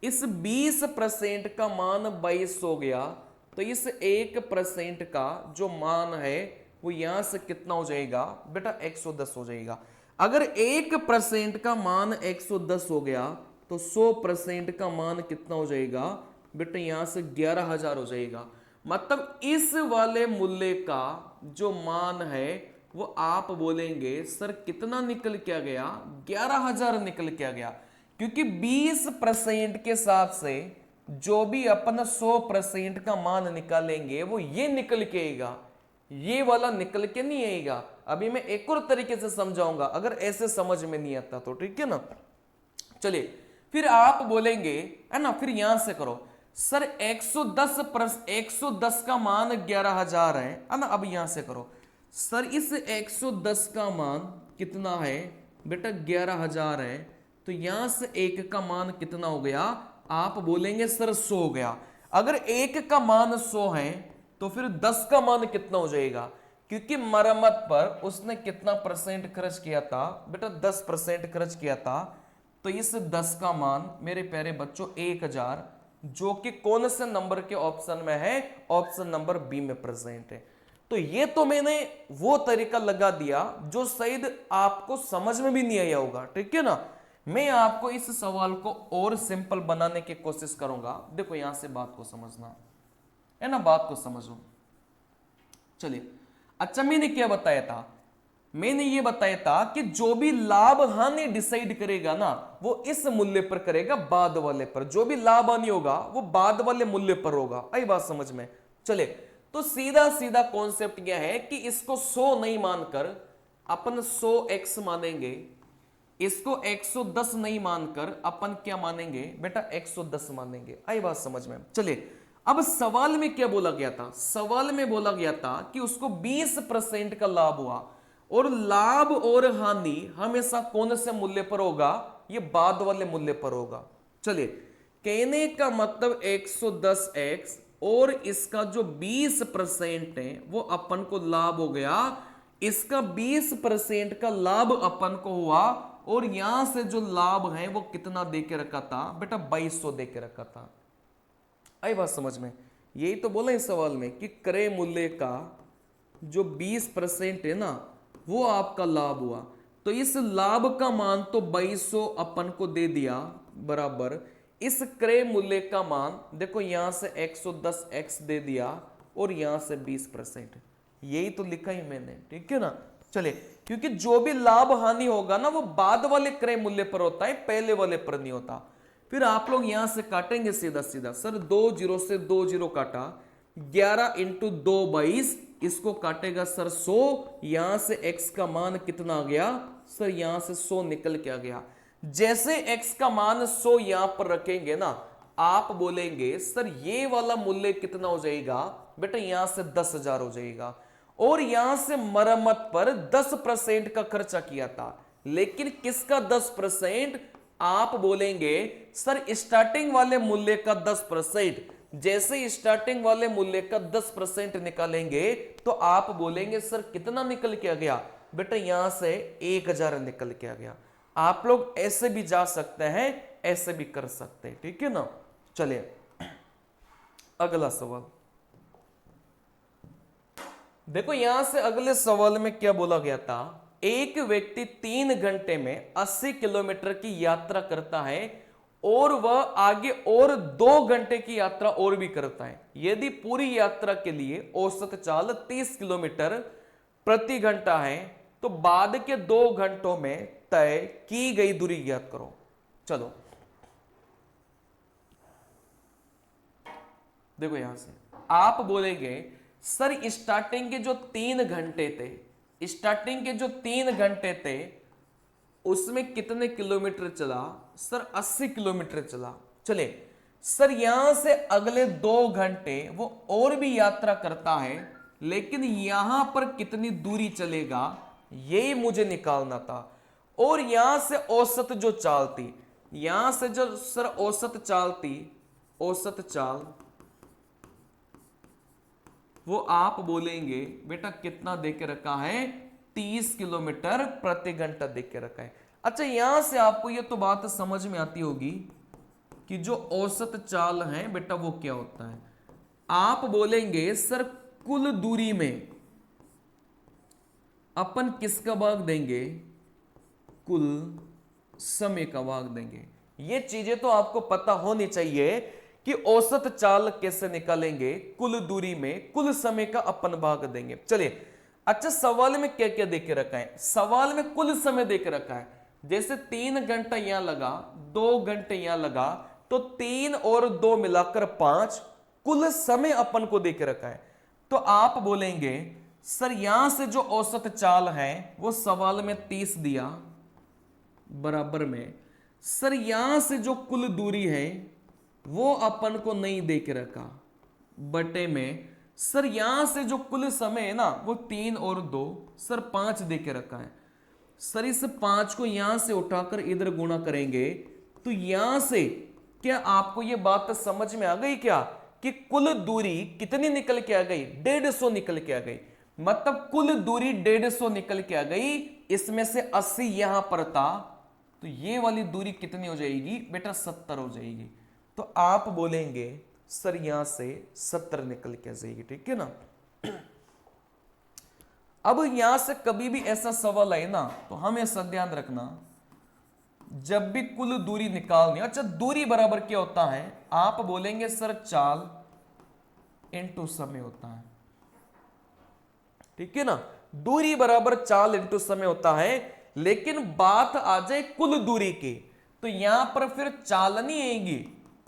इस 20% का मान 22 हो गया, तो इस 1% का जो मान है वो यहां से कितना हो जाएगा बेटा, 110 हो जाएगा। अगर 1% का मान 110 हो गया, तो 100% का मान कितना हो जाएगा बेटा, यहां से 11,000 हो जाएगा। मतलब इस वाले मूल्य का जो मान है वो आप बोलेंगे सर कितना निकल के गया, 11,000 निकल के गया। क्योंकि 20% के हिसाब से जो भी अपन 100% का मान निकालेंगे वो ये निकल के आएगा, ये वाला निकल के नहीं आएगा। अभी मैं एक और तरीके से समझाऊंगा, अगर ऐसे समझ में नहीं आता तो, ठीक है ना। चलिए, फिर आप बोलेंगे है ना, फिर यहां से करो सर 110 का मान 11,000 है ना। अब यहां से करो सर इस 110 का मान कितना है बेटा 11,000 है, तो यहां से एक का मान कितना हो गया, आप बोलेंगे सर 100 हो गया। अगर एक का मान 100 है तो फिर 10 का मान कितना हो जाएगा, क्योंकि मरम्मत पर उसने कितना परसेंट खर्च किया था बेटा 10% खर्च किया था, तो इस 10 का मान मेरे प्यारे बच्चों 1,000, जो कि कौन से नंबर के ऑप्शन में है, ऑप्शन नंबर बी में प्रेजेंट है। तो ये तो मैंने वो तरीका लगा दिया जो शायद आपको समझ में भी नहीं आया होगा, ठीक है ना। मैं आपको इस सवाल को और सिंपल बनाने की कोशिश करूंगा। देखो यहां से बात को समझना है ना, बात को समझो। चलिए, अच्छा मैंने क्या बताया था, मैंने ये बताया था कि जो भी लाभ हानि डिसाइड करेगा ना वो इस मूल्य पर करेगा, बाद वाले पर। जो भी लाभ हानि होगा वो बाद वाले मूल्य पर होगा। आई बात समझ में। चले, तो सीधा सीधा कॉन्सेप्ट क्या है कि इसको 100 नहीं मानकर अपन 100x मानेंगे, इसको 110 नहीं मानकर अपन क्या मानेंगे बेटा 110 मानेंगे। आई बात समझ में। चलिए, अब सवाल में क्या बोला गया था, सवाल में बोला गया था कि उसको 20% का लाभ हुआ, और लाभ और हानि हमेशा कौन से मूल्य पर होगा, ये बाद वाले मूल्य पर होगा। चलिए, कहने का मतलब 110x और इसका जो 20% है वो अपन को लाभ हो गया, इसका 20% का लाभ अपन को हुआ, और यहां से जो लाभ है वो कितना दे के रखा था बेटा 2200 दे के रखा था। आई बात समझ में। यही तो बोला इस सवाल में कि क्रय मूल्य का जो 20% है ना वो आपका लाभ हुआ, तो इस लाभ का मान तो 2200 अपन को दे दिया, बराबर इस क्रय मूल्य का मान देखो यहां से 110x दे दिया, और यहां से 20%, यही तो लिखा ही मैंने, ठीक है ना। चले, क्योंकि जो भी लाभ हानि होगा ना वो बाद वाले क्रय मूल्य पर होता है, पहले वाले पर नहीं होता। फिर आप लोग यहां से काटेंगे सीधा सीधा, सर 2 जीरो से 2 जीरो काटा, 11 इंटू 2 22, इसको काटेगा सर 100, यहां से x का मान कितना आ गया सर, यहां से 100 निकल के आ गया। जैसे x का मान 100 यहां पर रखेंगे ना, आप बोलेंगे सर ये वाला मूल्य कितना हो जाएगा बेटा, यहां से 10,000 हो जाएगा, और यहां से मरम्मत पर 10% का खर्चा किया था, लेकिन किसका 10%, आप बोलेंगे सर स्टार्टिंग वाले मूल्य का 10%। जैसे स्टार्टिंग वाले मूल्य का 10% निकालेंगे तो आप बोलेंगे सर कितना निकल के आ गया बेटा, यहां से 1,000 निकल के आ गया। आप लोग ऐसे भी जा सकते हैं, ऐसे भी कर सकते हैं, ठीक है ना। चलिए अगला सवाल देखो, यहां से अगले सवाल में क्या बोला गया था, एक व्यक्ति 3 घंटे में 80 किलोमीटर की यात्रा करता है, और वह आगे और 2 घंटे की यात्रा और भी करता है। यदि पूरी यात्रा के लिए औसत चाल 30 किलोमीटर प्रति घंटा है, तो बाद के 2 घंटों में तय की गई दूरी ज्ञात करो। चलो देखो, यहां से आप बोलेंगे सर स्टार्टिंग के जो 3 घंटे थे, स्टार्टिंग के जो 3 घंटे थे उसमें कितने किलोमीटर चला सर, 80 किलोमीटर चला। चले सर, यहां से अगले 2 घंटे वो और भी यात्रा करता है, लेकिन यहां पर कितनी दूरी चलेगा यही मुझे निकालना था। और यहां से औसत जो चाल थी, यहां से जो सर औसत चाल थी, औसत चाल वो आप बोलेंगे बेटा कितना दे के रखा है, 30 किलोमीटर प्रति घंटा दे के रखा है। अच्छा, यहां से आपको ये तो बात समझ में आती होगी कि जो औसत चाल है बेटा वो क्या होता है। आप बोलेंगे सर कुल दूरी में अपन किसका भाग देंगे, कुल समय का भाग देंगे। ये चीजें तो आपको पता होनी चाहिए कि औसत चाल कैसे निकालेंगे, कुल दूरी में कुल समय का अपन भाग देंगे। चलिए, अच्छा सवाल में क्या क्या देके रखा है, सवाल में कुल समय देके रखा है। जैसे 3 घंटा यहां लगा, 2 घंटे यहां लगा, तो 3 और 2 मिलाकर 5 कुल समय अपन को देके रखा है। तो आप बोलेंगे सर यहां से जो औसत चाल है वो सवाल में 30 दिया, बराबर में सर यहां से जो कुल दूरी है वो अपन को नहीं दे के रखा, बटे में सर यहां से जो कुल समय है ना वो 3 और 2 सर 5 दे के रखा है। सर इस 5 को यहां से उठाकर इधर गुणा करेंगे तो यहां से क्या आपको ये बात समझ में आ गई क्या कि कुल दूरी कितनी निकल के आ गई? 150 निकल के आ गई। मतलब कुल दूरी 150 निकल के आ गई, इसमें से 80 यहां पर था, तो ये वाली दूरी कितनी हो जाएगी बेटा? 70 हो जाएगी। तो आप बोलेंगे सर यहां से 70 निकल के आ जाएगी, ठीक है ना। अब यहां से कभी भी ऐसा सवाल आए ना तो हमें ऐसा ध्यान रखना, जब भी कुल दूरी निकालनी, अच्छा दूरी बराबर क्या होता है? आप बोलेंगे सर चाल इंटू समय होता है, ठीक है ना। दूरी बराबर चाल इंटू समय होता है, लेकिन बात आ जाए कुल दूरी की तो यहां पर फिर चाल नहीं आएगी,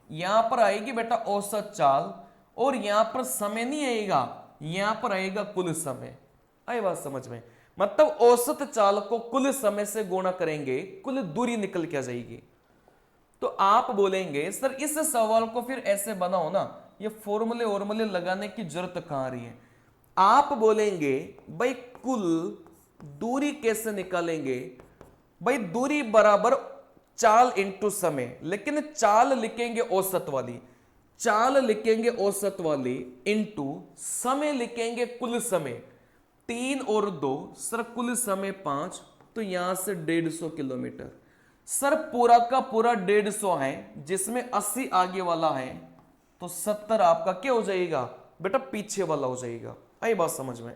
यहां पर आएगी बेटा औसत चाल, और यहां पर समय नहीं आएगा, यहां पर आएगा कुल समय। आई बात समझ में? मतलब औसत चाल को कुल समय से गुणा करेंगे, कुल दूरी निकल के आ जाएगी। तो आप बोलेंगे सर इस सवाल को फिर ऐसे बनाओ ना, ये फॉर्मूले वॉर्मूले लगाने की जरूरत कहां आ रही है। आप बोलेंगे भाई कुल दूरी कैसे निकालेंगे? भाई दूरी बराबर चाल इंटू समय, लेकिन चाल लिखेंगे औसत वाली, चाल लिखेंगे औसत वाली इंटू समय लिखेंगे कुल समय। 3 और 2 सर कुल समय 5, तो यहां से 150 किलोमीटर। सर पूरा का पूरा 150 है, जिसमें 80 आगे वाला है, तो 70 आपका क्या हो जाएगा बेटा? पीछे वाला हो जाएगा। आई बात समझ में?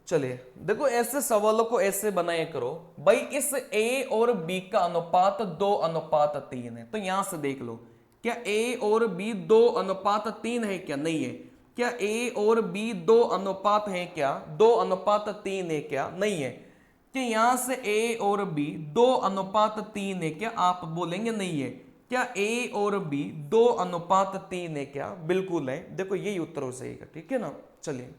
चलिए देखो, ऐसे सवालों को ऐसे बनाया करो भाई, इस ए और बी का अनुपात 2:3 है, तो यहां से देख लो क्या ए और बी 2:3 है क्या? नहीं है। क्या ए और बी 2 अनुपात है क्या? 2:3 है क्या? नहीं है। कि यहां से ए और बी 2:3 है क्या? आप बोलेंगे नहीं है। क्या ए और बी 2:3 है क्या? बिल्कुल है। देखो यही उत्तर हो जाएगा, ठीक है ना। चलिए,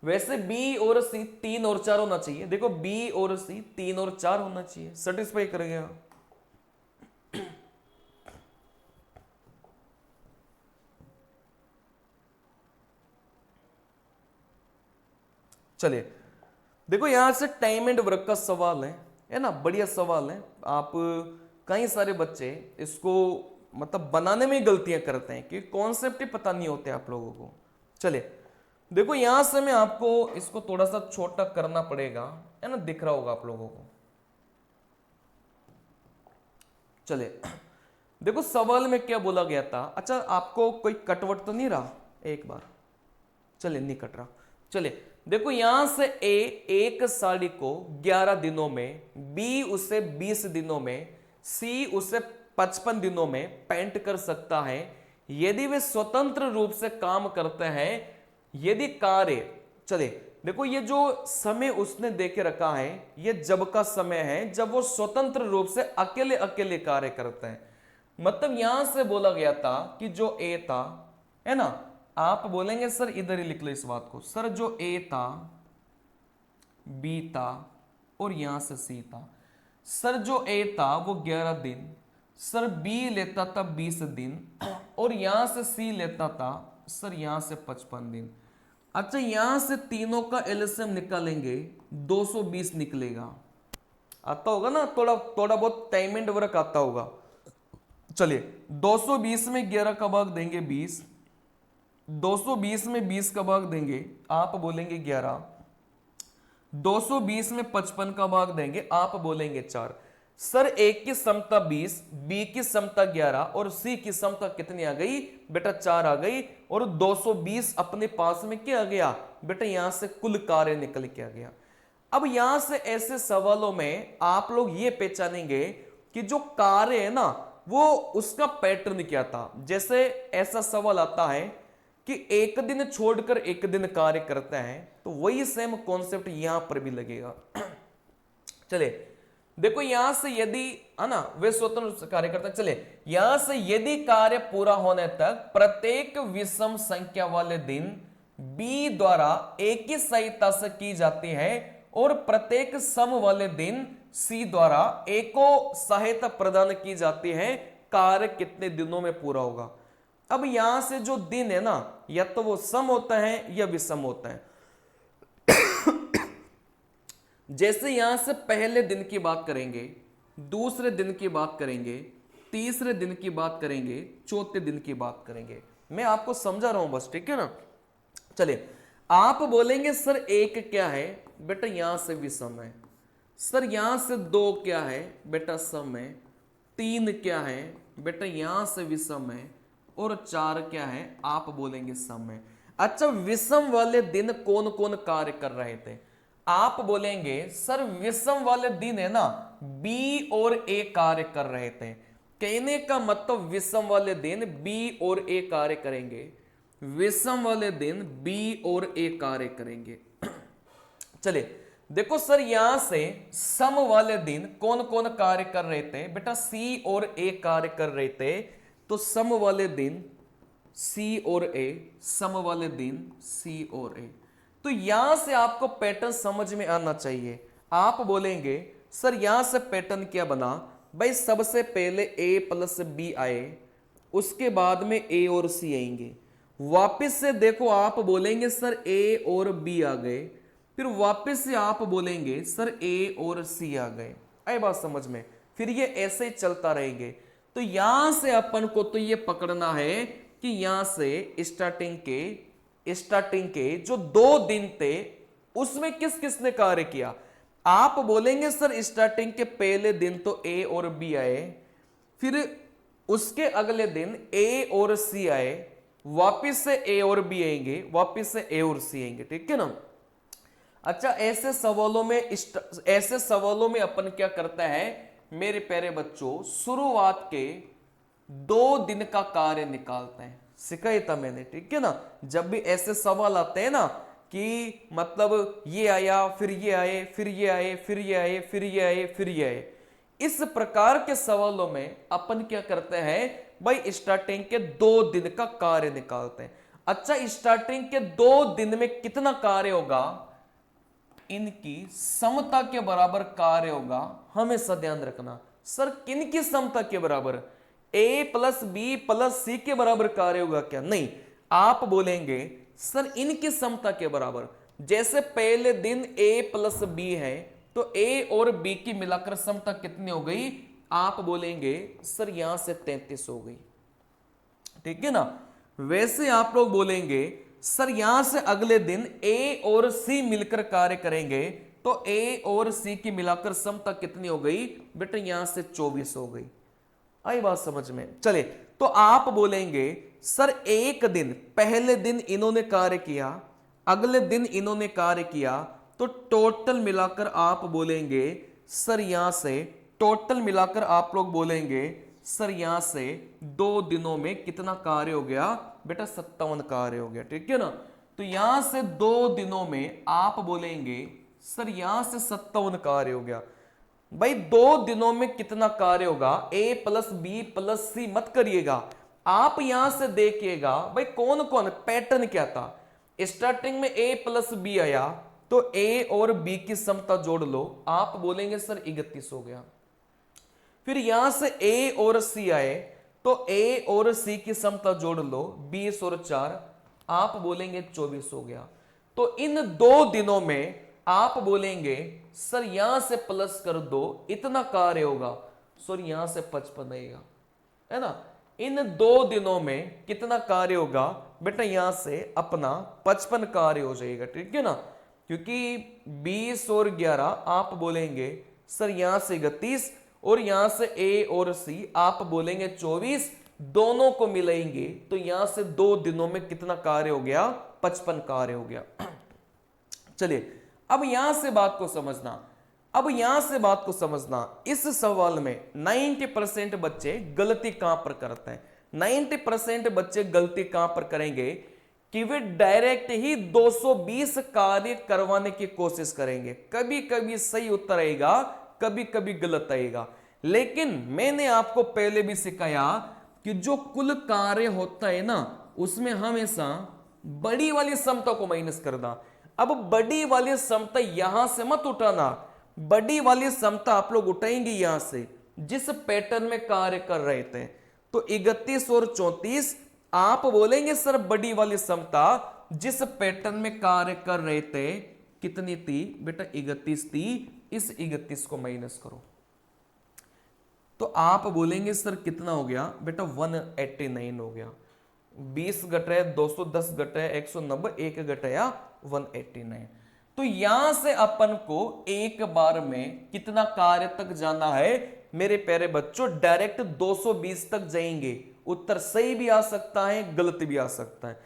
वैसे बी और सी 3 और 4 होना चाहिए। देखो बी और सी 3 और 4 होना चाहिए, सेटिस्फाई कर गया। चलिए देखो, यहां से टाइम एंड वर्क का सवाल है ना, बढ़िया सवाल है। आप कई सारे बच्चे इसको मतलब बनाने में गलतियां करते हैं कि कॉन्सेप्ट ही पता नहीं होते आप लोगों को। चलिए देखो, यहां से मैं आपको इसको थोड़ा सा छोटा करना पड़ेगा, है ना, दिख रहा होगा आप लोगों को। चलिए देखो, सवाल में क्या बोला गया था। अच्छा आपको कोई कटवट तो नहीं रहा? एक बार चलिए, नहीं कट रहा। चलिए देखो, यहां से ए एक साड़ी को 11 दिनों में, बी उसे 20 दिनों में, सी उसे 55 दिनों में पेंट कर सकता है यदि वे स्वतंत्र रूप से काम करते हैं। यदि कार्य, चले देखो ये जो समय उसने देके रखा है ये जब का समय है जब वो स्वतंत्र रूप से अकेले अकेले कार्य करते हैं। मतलब यहां से बोला गया था कि जो ए था, है ना, आप बोलेंगे सर इधर ही लिख लो इस बात को। सर जो ए था, बी था और यहां से सी था। सर जो ए था वो 11 दिन, सर बी लेता था 20 दिन और यहां से सी लेता था सर यहां से 55 दिन। अच्छा यहां से तीनों का एलसीएम निकालेंगे 220 निकलेगा। आता होगा ना, थोड़ा थोड़ा बहुत टाइम एंड वर्क आता होगा। चलिए 220 में 11 का भाग देंगे 20, 220 में 20 का भाग देंगे, आप बोलेंगे 11, 220 में 55 का भाग देंगे, आप बोलेंगे 4। सर ए की समता 20, बी की समता 11 और सी की समता कितनी आ गई बेटा? 4 आ गई। और 220 अपने पास में क्या आ गया बेटा? यहां से कुल कार्य निकल के आ गया। अब यहां से ऐसे सवालों में आप लोग ये पहचानेंगे कि जो कार्य है ना वो उसका पैटर्न क्या था। जैसे ऐसा सवाल आता है कि एक दिन छोड़कर एक दिन कार्य करते हैं, तो वही सेम कॉन्सेप्ट यहां पर भी लगेगा। चलिए देखो, यहां से यदि, है ना, वे स्वतंत्र कार्य करते हैं। चले यहां से यदि कार्य पूरा होने तक प्रत्येक विषम संख्या वाले दिन बी द्वारा एक ही सहायता से की जाती है और प्रत्येक सम वाले दिन सी द्वारा एको सहायता प्रदान की जाती है, कार्य कितने दिनों में पूरा होगा। अब यहां से जो दिन है ना, या तो वो सम होता है या विषम होता है। जैसे यहां से पहले दिन की बात करेंगे, दूसरे दिन की बात करेंगे, तीसरे दिन की बात करेंगे, चौथे दिन की बात करेंगे। मैं आपको समझा रहा हूं बस, ठीक है ना। चलिए, आप बोलेंगे सर एक क्या है, बेटा यहां से विषम है। सर यहां से दो क्या है, बेटा सम है। तीन क्या है, बेटा यहां से विषम है। और चार क्या है, आप बोलेंगे सम है। अच्छा, विषम वाले दिन कौन कौन कार्य कर रहे थे? आप बोलेंगे सर विषम वाले दिन है ना, बी और ए कार्य कर रहे थे। कहने का मतलब विषम वाले दिन बी और ए कार्य करेंगे, विषम वाले दिन बी और ए कार्य करेंगे। चलिए देखो सर, यहां से सम वाले दिन कौन कौन कार्य कर रहे थे? बेटा सी और ए कार्य कर रहे थे। तो सम वाले दिन सी और ए, सम वाले दिन सी और ए। तो यहां से आपको पैटर्न समझ में आना चाहिए। आप बोलेंगे सर यहां से पैटर्न क्या बना? भाई सबसे पहले ए प्लस बी आए, उसके बाद में ए और सी आएंगे। वापस से देखो आप बोलेंगे सर ए और बी आ गए, फिर वापस से आप बोलेंगे सर ए और सी आ गए। आई बात समझ में? फिर ये ऐसे ही चलता रहेंगे। तो यहां से अपन को तो ये पकड़ना है कि यहां से स्टार्टिंग के जो दो दिन थे उसमें किस किसने कार्य किया। आप बोलेंगे सर स्टार्टिंग के पहले दिन तो ए और बी आए, फिर उसके अगले दिन ए और सी आए, वापिस से ए और बी आएंगे, वापिस से ए और सी आएंगे, ठीक है ना। अच्छा, ऐसे सवालों में अपन क्या करता है मेरे प्यारे बच्चों, शुरुआत के 2 दिन का कार्य निकालते हैं। सिखाया था मैंने, ठीक है ना। जब भी ऐसे सवाल आते हैं ना कि मतलब ये आया, फिर ये आए, फिर ये आए, फिर ये आए, फिर ये आए, फिर ये आए, इस प्रकार के सवालों में अपन क्या करते हैं भाई, स्टार्टिंग के 2 दिन का कार्य निकालते हैं। अच्छा, स्टार्टिंग के 2 दिन में कितना कार्य होगा? इनकी समता के बराबर कार्य होगा। हमेशा ध्यान रखना, सर किनकी समता के बराबर? ए प्लस बी प्लस सी के बराबर कार्य होगा क्या? नहीं, आप बोलेंगे सर इनकी समता के बराबर। जैसे पहले दिन ए प्लस बी है, तो ए और बी की मिलाकर समता कितनी हो गई? आप बोलेंगे सर यहां से 33 हो गई, ठीक है ना। वैसे आप लोग बोलेंगे सर यहां से अगले दिन ए और सी मिलकर कार्य करेंगे, तो ए और सी की मिलाकर समता कितनी हो गई? बेटा यहां से 24 हो गई। आई बात समझ में? चले, तो आप बोलेंगे सर एक दिन, पहले दिन इन्होंने कार्य किया, अगले दिन इन्होंने कार्य किया, तो टोटल मिलाकर आप बोलेंगे सर यहां से, टोटल मिलाकर आप लोग बोलेंगे सर यहां से 2 दिनों में कितना कार्य हो गया? बेटा 57 कार्य हो गया, ठीक है ना। तो यहां से 2 दिनों में आप बोलेंगे सर यहां से 57 कार्य हो गया। भाई 2 दिनों में कितना कार्य होगा? ए प्लस बी प्लस सी मत करिएगा, आप यहां से देखिएगा भाई कौन कौन पैटर्न क्या था। स्टार्टिंग में ए प्लस बी आया, तो ए और बी की समता जोड़ लो, आप बोलेंगे सर 31 हो गया। फिर यहां से ए और सी आए, तो ए और सी की समता जोड़ लो, 20 और 4, आप बोलेंगे 24 हो गया। तो इन 2 दिनों में आप बोलेंगे सर यहां से प्लस कर दो, इतना कार्य होगा। सर यहां से 55 आएगा, है ना। इन 2 दिनों में कितना कार्य होगा? बेटा यहां से अपना 55 कार्य हो जाएगा, ठीक है ना। क्योंकि 20 और 11 आप बोलेंगे सर यहां से 31, और यहां से ए और सी आप बोलेंगे 24, दोनों को मिलाएंगे तो यहां से 2 दिनों में कितना कार्य हो गया? 55 कार्य हो गया। चलिए, अब यहां से बात को समझना, इस सवाल में 90% बच्चे गलती कहां पर करते हैं? 90% बच्चे गलती कहां पर करेंगे कि वे डायरेक्ट ही 220 कार्य करवाने की कोशिश करेंगे। कभी कभी सही उत्तर आएगा, कभी कभी गलत आएगा। लेकिन मैंने आपको पहले भी सिखाया कि जो कुल कार्य होता है ना, उसमें हमेशा बड़ी वाली समता को माइनस करना। अब बड़ी वाली समता यहां से मत उठाना, बड़ी वाली समता आप लोग उठाएंगे यहां से जिस पैटर्न में कार्य कर रहे थे। तो 31 और 34 आप बोलेंगे सर बड़ी वाली समता जिस पैटर्न में कार्य कर रहे थे कितनी थी बेटा, 31 थी। इस 31 को माइनस करो तो आप बोलेंगे सर कितना हो गया बेटा, 189 हो गया। 20 घटे 210 घटे 190, एक घटाया 189। तो यहां से अपन को एक बार में कितना कार्य तक जाना है मेरे प्यारे बच्चों, डायरेक्ट 220 तक जाएंगे। उत्तर सही भी आ सकता है, गलत भी आ सकता है।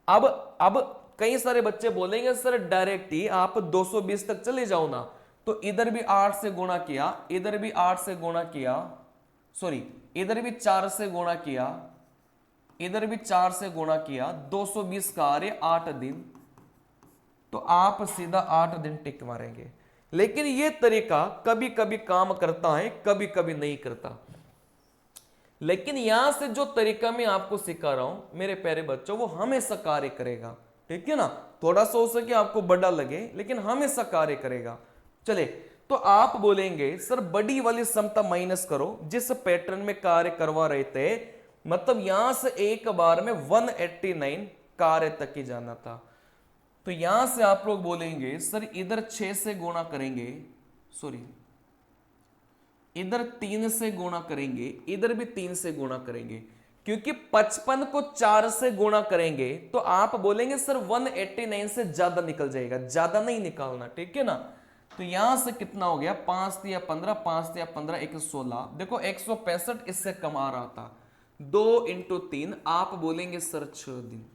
अब कई सारे बच्चे बोलेंगे सर डायरेक्ट ही आप 220 तक चले जाओ ना, तो इधर भी 8 से गुणा किया, इधर भी 8 से गुणा किया, सॉरी इधर भी 4 से गुणा किया, इधर भी 4 से गुणा किया, 220 कार्य 8 दिन, तो आप सीधा 8 दिन टिक मारेंगे। लेकिन यह तरीका कभी कभी काम करता है, कभी कभी नहीं करता। लेकिन यहां से जो तरीका मैं आपको सिखा रहा हूं मेरे प्यारे बच्चों, वो हमेशा कार्य करेगा, ठीक है ना। थोड़ा सा हो सके आपको बड़ा लगे, लेकिन हमेशा कार्य करेगा। चले, तो आप बोलेंगे सर बड़ी वाली समता माइनस करो जिस पैटर्न में कार्य करवा रहे थे, मतलब यहां से एक बार में 189 कार्य तक ही जाना था। तो यहां से आप लोग बोलेंगे सर इधर 6 से गुणा करेंगे, सॉरी इधर 3 से गुणा करेंगे, इधर भी 3 से गुणा करेंगे, क्योंकि 55 को 4 से गुणा करेंगे तो आप बोलेंगे सर 189 से ज्यादा निकल जाएगा, ज्यादा नहीं निकालना, ठीक है ना। तो यहां से कितना हो गया, 5 या 15, 5 या 15, 116। देखो 165 इससे कम आ रहा था, 2 × 3 आप बोलेंगे सर 6 दिन।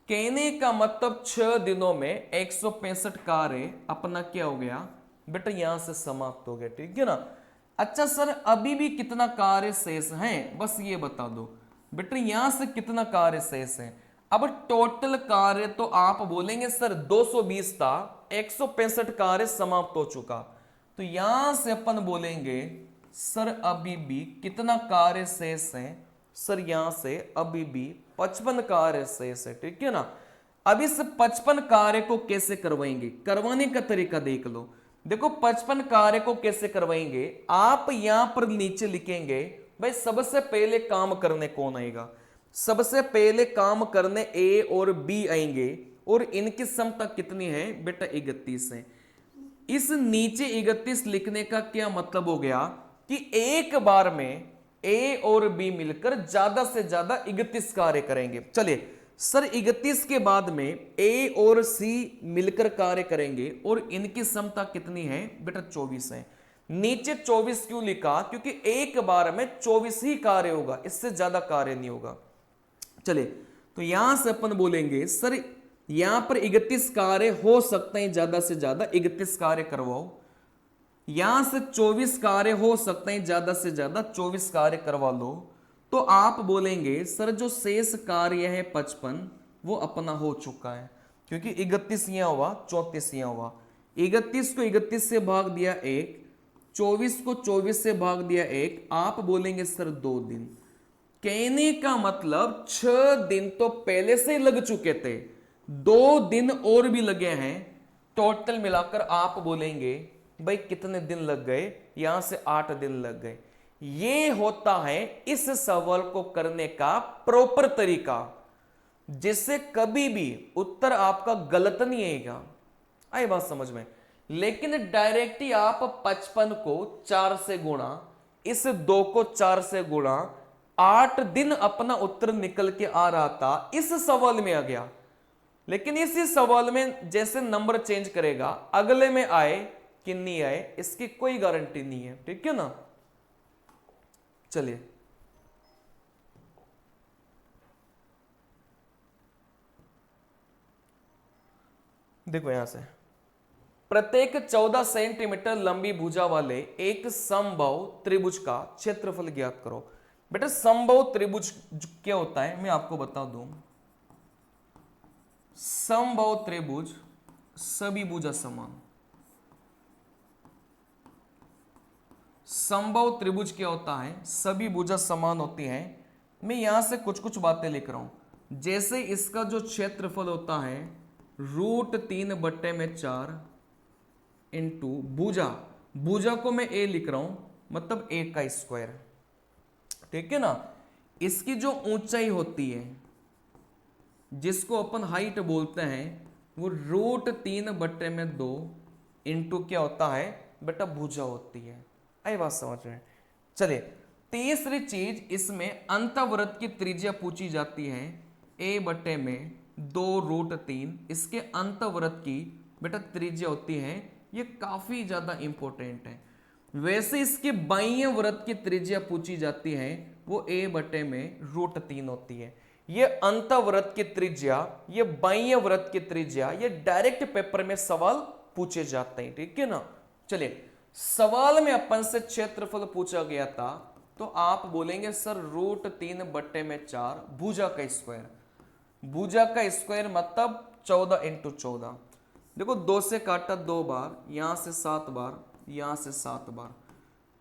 कहने का मतलब 6 दिनों में 165 कार्य अपना क्या हो गया बेटा, यहां से समाप्त हो गया, ठीक है ना। अच्छा सर अभी भी कितना कार्य शेष है, बस ये बता दो बेटा, यहां से कितना कार्य शेष है। अब टोटल कार्य तो आप बोलेंगे सर 220 था, 165 कार्य समाप्त हो चुका। तो यहां से अपन बोलेंगे सर अभी भी कितना कार्य शेष है, सर यहां से अभी भी 55 कार्य शेष है, ठीक है ना। अब इस 55 कार्य को कैसे करवाएंगे, करवाने का तरीका देख लो। देखो 55 कार्य को कैसे करवाएंगे, आप यहां पर नीचे लिखेंगे भाई सबसे पहले काम करने कौन आएगा, सबसे पहले काम करने ए और बी आएंगे, और इनकी समता कितनी है बेटा, 31 है। इस नीचे 31 लिखने का क्या मतलब हो गया कि एक बार में ए और बी मिलकर ज्यादा से ज्यादा 31 कार्य करेंगे। चलिए सर 31 के बाद में ए और सी मिलकर कार्य करेंगे, और इनकी समता कितनी है बेटा, 24 है। नीचे 24 क्यों लिखा, क्योंकि एक बार में 24 ही कार्य होगा, इससे ज्यादा कार्य नहीं होगा। चले, तो यहां से अपन बोलेंगे सर यहां पर 31 कार्य हो सकते हैं, ज्यादा से ज्यादा 31 कार्य करवाओ। यहां से 24 कार्य हो सकते हैं, ज्यादा से ज्यादा 24 कार्य करवा लो। तो आप बोलेंगे सर जो शेष कार्य है 55 वो अपना हो चुका है, क्योंकि 31 यहां हुआ, 34 यहां हुआ। 31 को 31 से भाग दिया 1, 24 को 24 से भाग दिया 1, आप बोलेंगे सर 2 दिन। कहने का मतलब 6 दिन तो पहले से लग चुके थे, 2 दिन और भी लगे हैं, टोटल मिलाकर आप बोलेंगे भाई कितने दिन लग गए, यहां से 8 दिन लग गए। ये होता है इस सवाल को करने का प्रॉपर तरीका, जिससे कभी भी उत्तर आपका गलत नहीं आएगा। आई बात समझ में। लेकिन डायरेक्ट ही आप 55 को 4 से गुणा, इस 2 को 4 से गुणा, 8 दिन अपना उत्तर निकल के आ रहा था, इस सवाल में आ गया। लेकिन इसी सवाल में जैसे नंबर चेंज करेगा, अगले में आए कि नहीं आए इसकी कोई गारंटी नहीं है, ठीक है ना। चलिए देखो यहां से, प्रत्येक 14 सेंटीमीटर लंबी भुजा वाले एक समबाहु त्रिभुज का क्षेत्रफल ज्ञात करो। बेटा समबाहु त्रिभुज क्या होता है मैं आपको बता दूं। समबाहु त्रिभुज सभी भुजा समान। समबाहु त्रिभुज क्या होता है, सभी भुजा समान होती हैं। मैं यहां से कुछ कुछ बातें लिख रहा हूं, जैसे इसका जो क्षेत्रफल होता है √3/4 इंटू भुजा, भुजा को मैं ए लिख रहा हूं, मतलब ए का स्क्वायर, ठीक है ना। इसकी जो ऊंचाई होती है जिसको अपन हाइट बोलते हैं वो √3/2 इंटू क्या होता है बेटा भुजा होती है। आई बात समझ में। चलिए तीसरी चीज, इसमें अंतवृत्त की त्रिज्या पूछी जाती है a/2√3, इसके अंतवृत्त की बेटा त्रिज्या होती है, ये काफी ज्यादा इंपॉर्टेंट है। वैसे इसके बाह्य वृत्त की त्रिज्या पूछी जाती है वो a/√3 होती है। ये अंतवृत्त की त्रिज्या, ये बाह्य वृत्त की त्रिज्या, ये डायरेक्ट पेपर में सवाल पूछे जाते हैं, ठीक है ना। चलिए सवाल में अपन से क्षेत्रफल पूछा गया था, तो आप बोलेंगे सर √3/4 भुजा का स्क्वायर, भुजा का स्क्वायर मतलब 14 इंटू 14। देखो 2 से काटा 2 बार, यहां से 7 बार, यहां से 7 बार,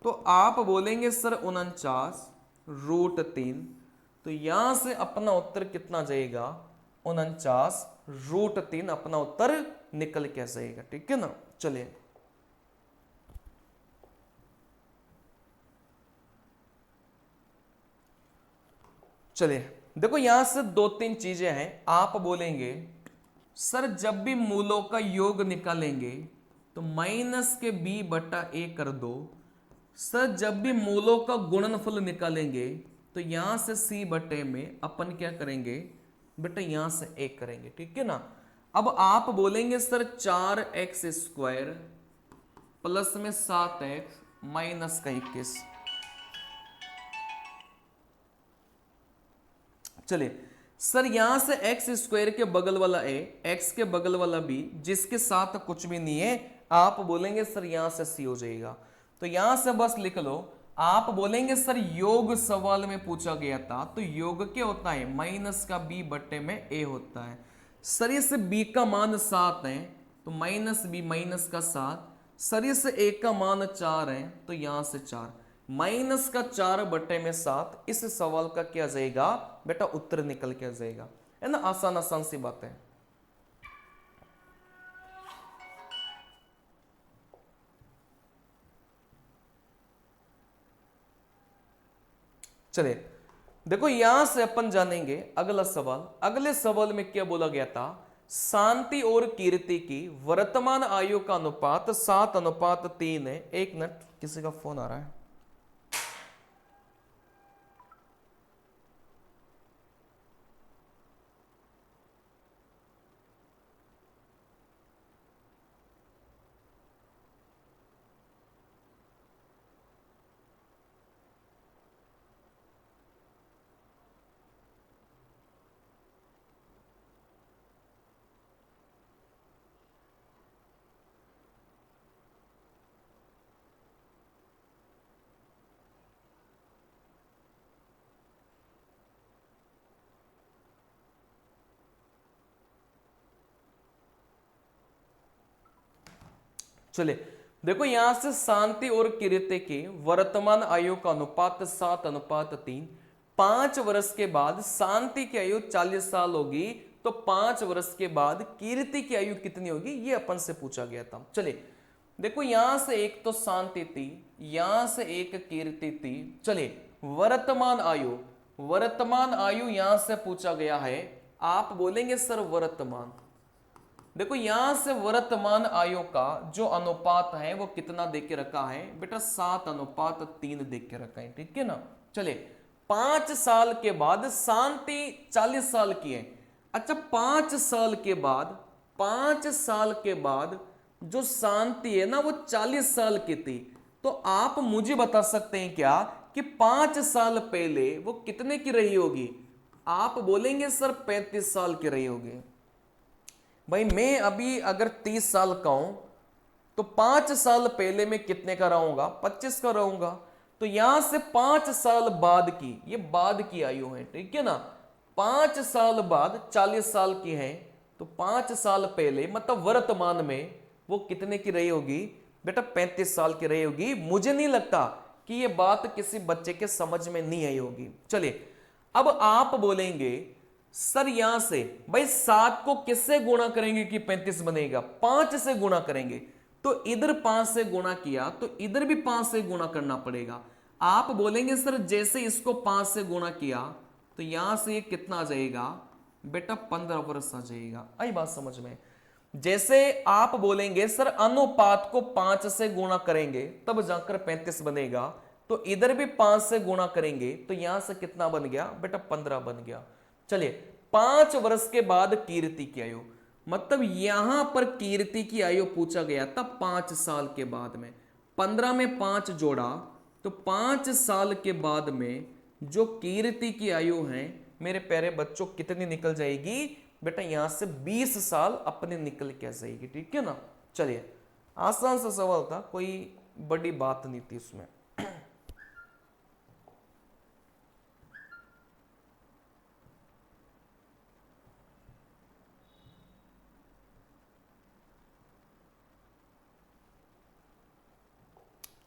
तो आप बोलेंगे सर 49√3। तो यहां से अपना उत्तर कितना जाएगा 49√3, अपना उत्तर निकल के जाएगा, ठीक है ना। चलिए चलिए देखो यहां से 2-3 चीजें हैं। आप बोलेंगे सर जब भी मूलों का योग निकालेंगे तो -b/a कर दो। सर जब भी मूलों का गुणनफल निकालेंगे तो यहां से c/a में अपन क्या करेंगे बेटा यहां से a करेंगे, ठीक है ना। अब आप बोलेंगे सर 4x² प्लस में 7x माइनस का 21। चलिए सर यहां से x² के बगल वाला a, x के बगल वाला b, जिसके साथ कुछ भी नहीं है, आप बोलेंगे सर यहां से c हो जाएगा। तो यहां से बस लिख लो। आप बोलेंगे सर योग सवाल में पूछा गया था, तो योग क्या होता है माइनस का b/a में a होता है। सर इस b का मान 7 है तो -b माइनस का 7। सर इस a का मान 4 है तो यहां से 4, माइनस का 4/a में 7। इस सवाल का क्या जाएगा बेटा उत्तर निकल के जाएगा, है ना। आसान आसान सी बात है। चलिए देखो यहां से अपन जानेंगे अगला सवाल। अगले सवाल में क्या बोला गया था, शांति और कीर्ति की वर्तमान आयु का अनुपात 7:3 है। एक मिनट किसी का फोन आ रहा है। चलिए देखो यहां से शांति और कीर्ति की वर्तमान आयु का अनुपात 7:3। 5 वर्ष के बाद शांति की आयु 40 साल होगी, तो 5 वर्ष के बाद कीर्ति की आयु कितनी होगी ये अपन से पूछा गया था। चलिए देखो यहां से एक तो शांति थी, यहां से एक कीर्ति थी। चलिए वर्तमान आयु, वर्तमान आयु यहां से पूछा गया है। आप बोलेंगे सर वर्तमान, देखो यहां से वर्तमान आयु का जो अनुपात है वो कितना देख के रखा है बेटा 7:3 देख के रखा है, ठीक है ना। चलिए 5 साल के बाद शांति 40 साल की है। अच्छा 5 साल के बाद, 5 साल के बाद जो शांति है ना वो 40 साल की थी। तो आप मुझे बता सकते हैं क्या कि 5 साल पहले वो कितने की रही होगी। आप बोलेंगे सर 35 साल की रही होगी। भाई मैं अभी अगर 30 साल का हूं तो 5 साल पहले मैं कितने का रहूंगा 25 का रहूंगा। तो यहां से 5 साल बाद की, ये बाद की आयु है, ठीक है ना। 5 साल बाद 40 साल की है, तो 5 साल पहले मतलब वर्तमान में वो कितने की रही होगी बेटा 35 साल की रही होगी। मुझे नहीं लगता कि ये बात किसी बच्चे के समझ में नहीं आई होगी। चलिए अब आप बोलेंगे सर यहां से भाई 7 को किससे गुणा करेंगे कि 35 बनेगा? 5 से गुणा करेंगे। तो इधर 5 से गुणा किया तो इधर भी 5 से गुणा करना पड़ेगा। आप बोलेंगे सर जैसे इसको 5 से गुणा किया तो यहां से ये कितना आ जाएगा बेटा? 15 वर्ष आ जाएगा। आई बात समझ में? जैसे आप बोलेंगे सर अनुपात को 5 से गुणा करेंगे तब जाकर 35 बनेगा, तो इधर भी 5 से गुणा करेंगे तो यहां से कितना बन गया बेटा? 15 बन गया। चलिए 5 वर्ष के बाद कीर्ति की आयु, मतलब यहां पर कीर्ति की आयु पूछा गया था 5 साल के बाद में। 15 में 5 जोड़ा तो 5 साल के बाद में जो कीर्ति की आयु है मेरे प्यारे बच्चों कितनी निकल जाएगी बेटा? यहां से 20 साल अपने निकल के जाएगी। ठीक है ना? चलिए आसान सा सवाल था, कोई बड़ी बात नहीं थी उसमें।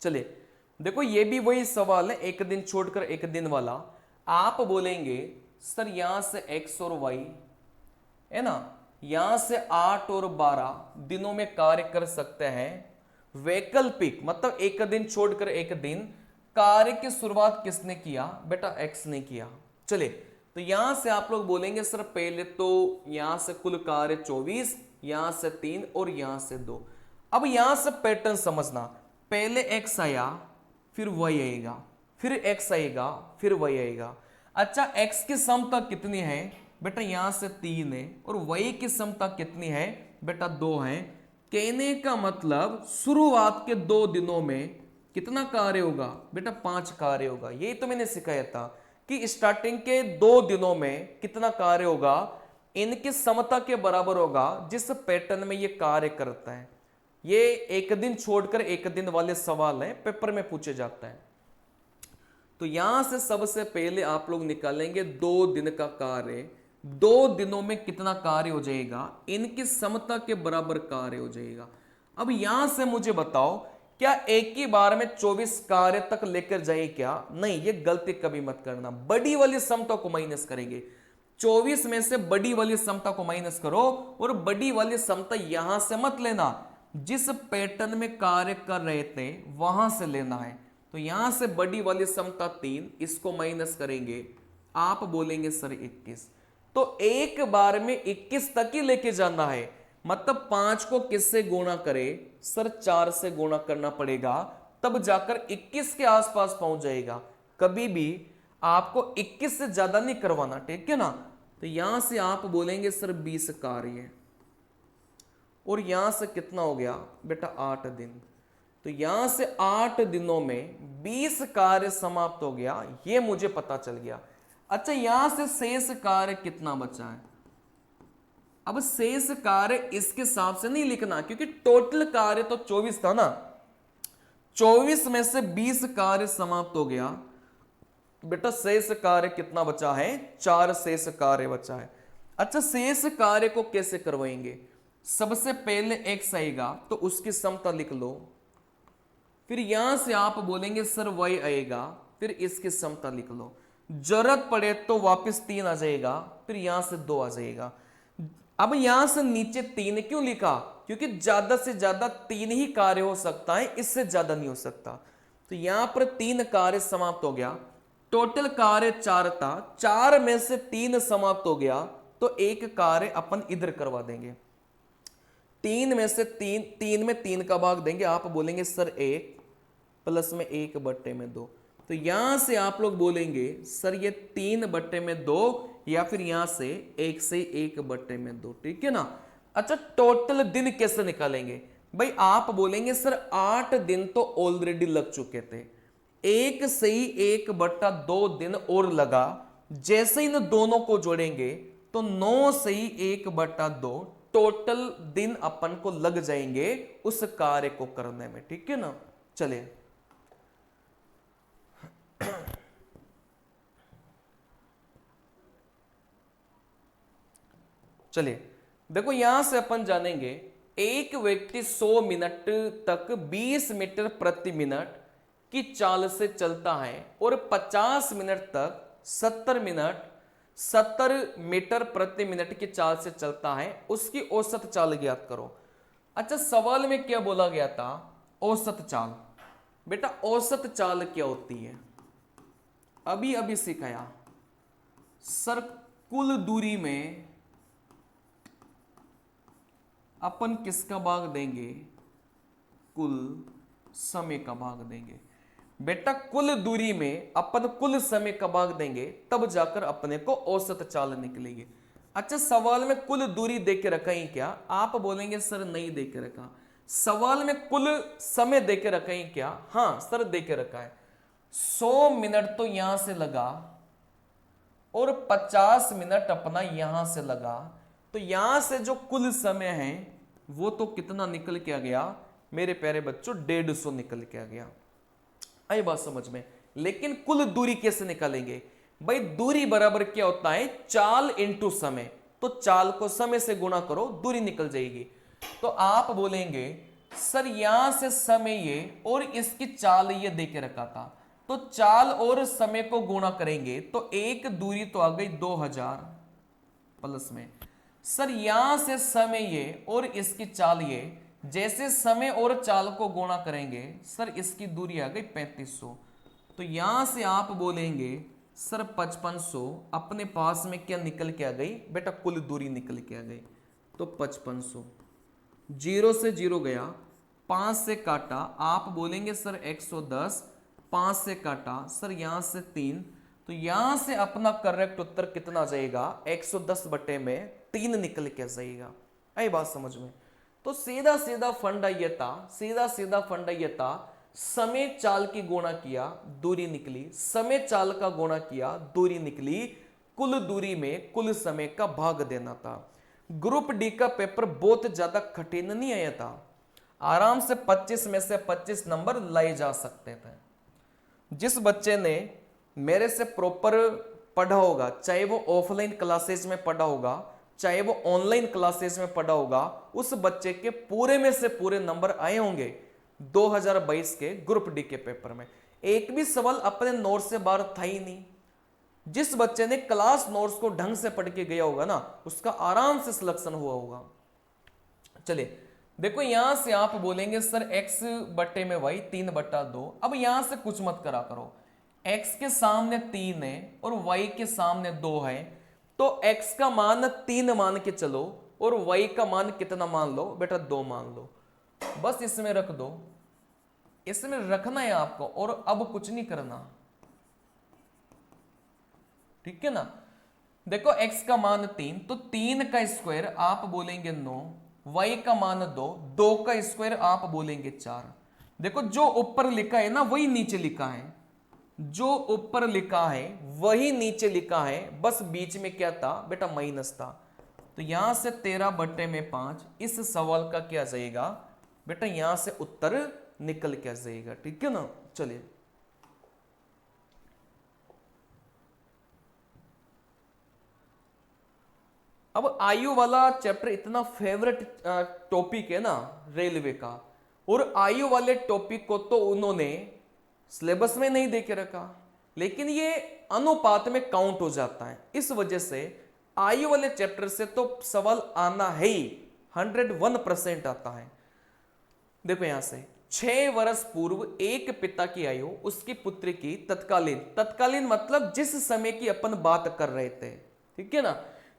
चलिए देखो ये भी वही सवाल है, एक दिन छोड़कर एक दिन वाला। आप बोलेंगे सर यहां से x और y है ना, यहां से 8 और 12 दिनों में कार्य कर सकते हैं। वैकल्पिक मतलब एक दिन छोड़कर एक दिन, कार्य की शुरुआत किसने किया बेटा? x ने किया। चलिए तो यहां से आप लोग बोलेंगे सर पहले तो यहां से कुल कार्य 24, यहां से 3 और यहां से 2। अब यहां से पैटर्न समझना, पहले x आया फिर y आएगा, फिर x आएगा फिर y आएगा। अच्छा x की समता कितनी है बेटा? यहां से 3 है। और y की समता कितनी है बेटा? 2 है। कहने का मतलब शुरुआत के 2 दिनों में कितना कार्य होगा बेटा? 5 कार्य होगा। यही तो मैंने सिखाया था कि स्टार्टिंग के 2 दिनों में कितना कार्य होगा, इनकी समता के बराबर होगा जिस पैटर्न में ये कार्य करता है। ये एक दिन छोड़कर एक दिन वाले सवाल हैं, पेपर में पूछे जाता है। तो यहां से सबसे पहले आप लोग निकालेंगे 2 दिन का कार्य, 2 दिनों में कितना कार्य हो जाएगा, इनकी समता के बराबर कार्य हो जाएगा। अब यहां से मुझे बताओ क्या एक ही बार में 24 कार्य तक लेकर जाए क्या? नहीं, ये गलती कभी मत करना। बड़ी वाली समता को माइनस करेंगे, 24 में से बड़ी वाली समता को माइनस करो और बड़ी वाली समता यहां से मत लेना, जिस पैटर्न में कार्य कर रहे थे वहां से लेना है। तो यहां से बड़ी वाली समता 3, इसको माइनस करेंगे, आप बोलेंगे सर 21। तो एक बार में 21 तक ही लेके जाना है, मतलब 5 को किससे गुणा करे सर? 4 से गुणा करना पड़ेगा, तब जाकर 21 के आसपास पहुंच जाएगा। कभी भी आपको 21 से ज्यादा नहीं करवाना, ठीक है ना? तो यहां से आप बोलेंगे सर 20 कार्य, और यहां से कितना हो गया बेटा? 8 दिन। तो यहां से 8 दिनों में 20 कार्य समाप्त हो गया, ये मुझे पता चल गया। अच्छा यहां से शेष कार्य कितना बचा है? अब शेष कार्य इसके हिसाब से नहीं लिखना, क्योंकि टोटल कार्य तो 24 था ना, 24 में से 20 कार्य समाप्त हो गया बेटा। शेष कार्य कितना बचा है? 4 शेष कार्य बचा है। अच्छा शेष कार्य को कैसे करवाएंगे? सबसे पहले x आएगा तो उसकी समता लिख लो, फिर यहां से आप बोलेंगे सर y आएगा, फिर इसकी समता लिख लो। जरूरत पड़े तो वापस 3 आ जाएगा, फिर यहां से 2 आ जाएगा। अब यहां से नीचे 3 क्यों लिखा? क्योंकि ज्यादा से ज्यादा 3 ही कार्य हो सकता है, इससे ज्यादा नहीं हो सकता। तो यहां पर 3 कार्य समाप्त हो गया, टोटल कार्य 4 था, 4 में से 3 समाप्त हो गया, तो एक कार्य अपन इधर करवा देंगे। 3 में से 3 में 3 का भाग देंगे, आप बोलेंगे सर 1 प्लस में 1/2। तो यहां से आप लोग बोलेंगे सर ये 3/2, या फिर यहां से 1 से 1/2, ठीक है ना? अच्छा टोटल दिन कैसे निकालेंगे भाई? आप बोलेंगे सर 8 दिन तो ऑलरेडी लग चुके थे, 1 से ही 1/2 दिन और लगा, जैसे इन दोनों को जोड़ेंगे तो 9 से ही 1/2 टोटल दिन अपन को लग जाएंगे उस कार्य को करने में, ठीक है ना? चलिए चलिए देखो यहां से अपन जानेंगे, एक व्यक्ति 100 मिनट तक 20 मीटर प्रति मिनट की चाल से चलता है और 50 मिनट तक 70 70 मीटर प्रति मिनट की चाल से चलता है, उसकी औसत चाल ज्ञात करो। अच्छा, सवाल में क्या बोला गया था? औसत चाल। बेटा औसत चाल क्या होती है? अभी अभी सिखाया सर। कुल दूरी में अपन किसका भाग देंगे? कुल समय का भाग देंगे। बेटा कुल दूरी में अपन कुल समय का भाग देंगे, तब जाकर अपने को औसत चाल निकलेगी। अच्छा, सवाल में कुल दूरी दे के रखा ही क्या? आप बोलेंगे सर नहीं दे के रखा। सवाल में कुल समय दे के रखा ही क्या? हाँ सर दे के रखा है। 100 मिनट तो यहां से लगा और 50 मिनट अपना यहां से लगा, तो यहां से जो कुल समय है वो तो कितना निकल के आ गया मेरे प्यारे बच्चों? 150 निकल के आ गया। आई बात समझ में? लेकिन कुल दूरी कैसे निकालेंगे भाई? दूरी बराबर क्या होता है? चाल इंटू समय। तो चाल को समय से गुणा करो, दूरी निकल जाएगी। तो आप बोलेंगे सर यहां से समय ये और इसकी चाल ये दे के रखा था, तो चाल और समय को गुणा करेंगे तो एक दूरी तो आ गई 2000 प्लस में। सर यहां से समय ये और इसकी चाल ये, जैसे समय और चाल को गुणा करेंगे सर इसकी दूरी आ गई 3500। तो यहां से आप बोलेंगे सर 5500, अपने पास में क्या निकल के आ गई? बेटा कुल दूरी निकल के आ गई। तो 5500, 0 से 0 गया, 5 से काटा, आप बोलेंगे सर 110, 5 से काटा सर यहां से 3, तो यहां से अपना करेक्ट उत्तर कितना जाएगा? 110 बटे में 3 निकल के जाएगा। आई बात समझ में? तो सीधा सीधा फंडा यह था, सीधा सीधा फंडा यह था, समय चाल की गुणा किया दूरी निकली, समय चाल का गुणा किया दूरी निकली, कुल दूरी में कुल समय का भाग देना था। ग्रुप डी का पेपर बहुत ज्यादा कठिन नहीं आया था, आराम से 25 में से 25 नंबर लाए जा सकते थे। जिस बच्चे ने मेरे से प्रॉपर पढ़ा होगा, चाहे वो ऑफलाइन क्लासेज में पढ़ा होगा चाहे वो ऑनलाइन क्लासेज में पढ़ा होगा, उस बच्चे के पूरे में से पूरे नंबर आए होंगे 2022 के ग्रुप डी के पेपर में। एक भी सवाल अपने नोट से बाहर था ही नहीं। जिस बच्चे ने क्लास नोट्स को ढंग से पढ़ के गया होगा ना, उसका आराम से सिलेक्शन हुआ होगा। चलिए देखो, यहां से आप बोलेंगे सर x बट्टे में y 3/2। अब यहां से कुछ मत करा करो, x के सामने 3 है और y के सामने 2 है, तो x का मान 3 मान के चलो और y का मान कितना मान लो? बेटा 2 मान लो। बस इसमें रख दो, इसमें रखना है आपको, और अब कुछ नहीं करना, ठीक है ना? देखो x का मान 3, तो 3 का स्क्वायर आप बोलेंगे 9, y का मान 2, 2 का स्क्वायर आप बोलेंगे 4। देखो जो ऊपर लिखा है ना वही नीचे लिखा है, जो ऊपर लिखा है वही नीचे लिखा है, बस बीच में क्या था? बेटा माइनस था। तो यहां से 13/5 इस सवाल का क्या जाएगा? बेटा यहां से उत्तर निकल के जाएगा, ठीक है ना? चलिए अब आयु वाला चैप्टर इतना फेवरेट टॉपिक है ना रेलवे का, और आयु वाले टॉपिक को तो उन्होंने सिलेबस में नहीं दे के रखा, लेकिन ये अनुपात में काउंट हो जाता है। इस वजह से आयु वाले चैप्टर से तो सवाल आना है ही, 101% आता है। देखो यहां से 6 वर्ष पूर्व एक पिता की आयु उसकी पुत्री की तत्कालीन मतलब जिस समय की अपन बात कर रहे थे, ठीक है ना?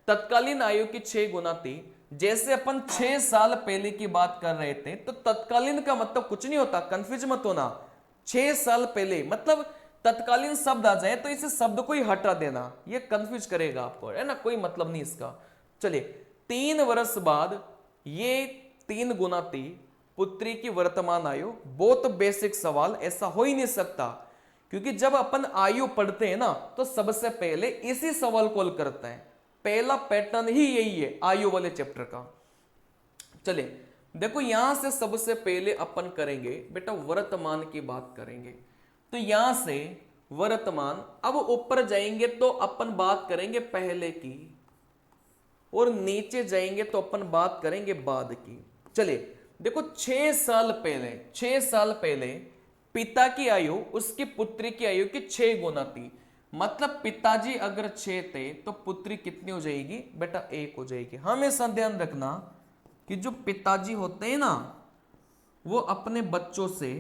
तत्कालीन आयु की 6 गुना थी। जैसे अपन 6 साल पहले की बात कर रहे थे, तो तत्कालीन का मतलब कुछ नहीं होता, कंफ्यूज मत होना। 6 साल पहले मतलब तत्कालीन शब्द आ जाए तो इस शब्द को ही हटा देना, ये कंफ्यूज करेगा आपको, है ना? कोई मतलब नहीं इसका। चलिए 3 वर्ष बाद ये 3 गुना थी पुत्री की वर्तमान आयु। बहुत बेसिक सवाल, ऐसा हो ही नहीं सकता, क्योंकि जब अपन आयु पढ़ते हैं ना तो सबसे पहले इसी सवाल को करते हैं। पहला पैटर्न ही यही है आयु वाले चैप्टर का। चलिए देखो, यहां से सबसे पहले अपन करेंगे बेटा वर्तमान की बात करेंगे। तो यहां से वर्तमान, अब ऊपर जाएंगे तो अपन बात करेंगे पहले की, और नीचे जाएंगे तो अपन बात करेंगे बाद की। चलिए देखो 6 साल पहले पिता की आयु उसकी पुत्री की आयु की 6 गुना थी। मतलब पिताजी अगर 6 थे तो पुत्री कितनी हो जाएगी बेटा 1 हो जाएगी। हमेशा ध्यान रखना कि जो पिताजी होते हैं ना वो अपने बच्चों से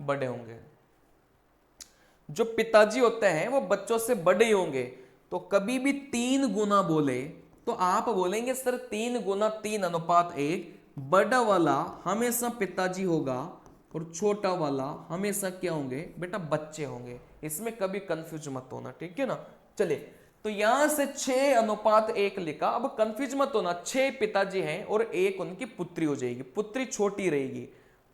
बड़े होंगे। जो पिताजी होते हैं वो बच्चों से बड़े ही होंगे। तो कभी भी 3 गुना बोले तो आप बोलेंगे सर 3 गुना 3 अनुपात 1, बड़ा वाला हमेशा पिताजी होगा और छोटा वाला हमेशा क्या होंगे बेटा बच्चे होंगे। इसमें कभी कंफ्यूज मत होना, ठीक है ना। चलिए तो यहां से 6 अनुपात 1 लिखा। अब कंफ्यूज मत होना, 6 पिताजी हैं और 1 उनकी पुत्री हो जाएगी, पुत्री छोटी रहेगी।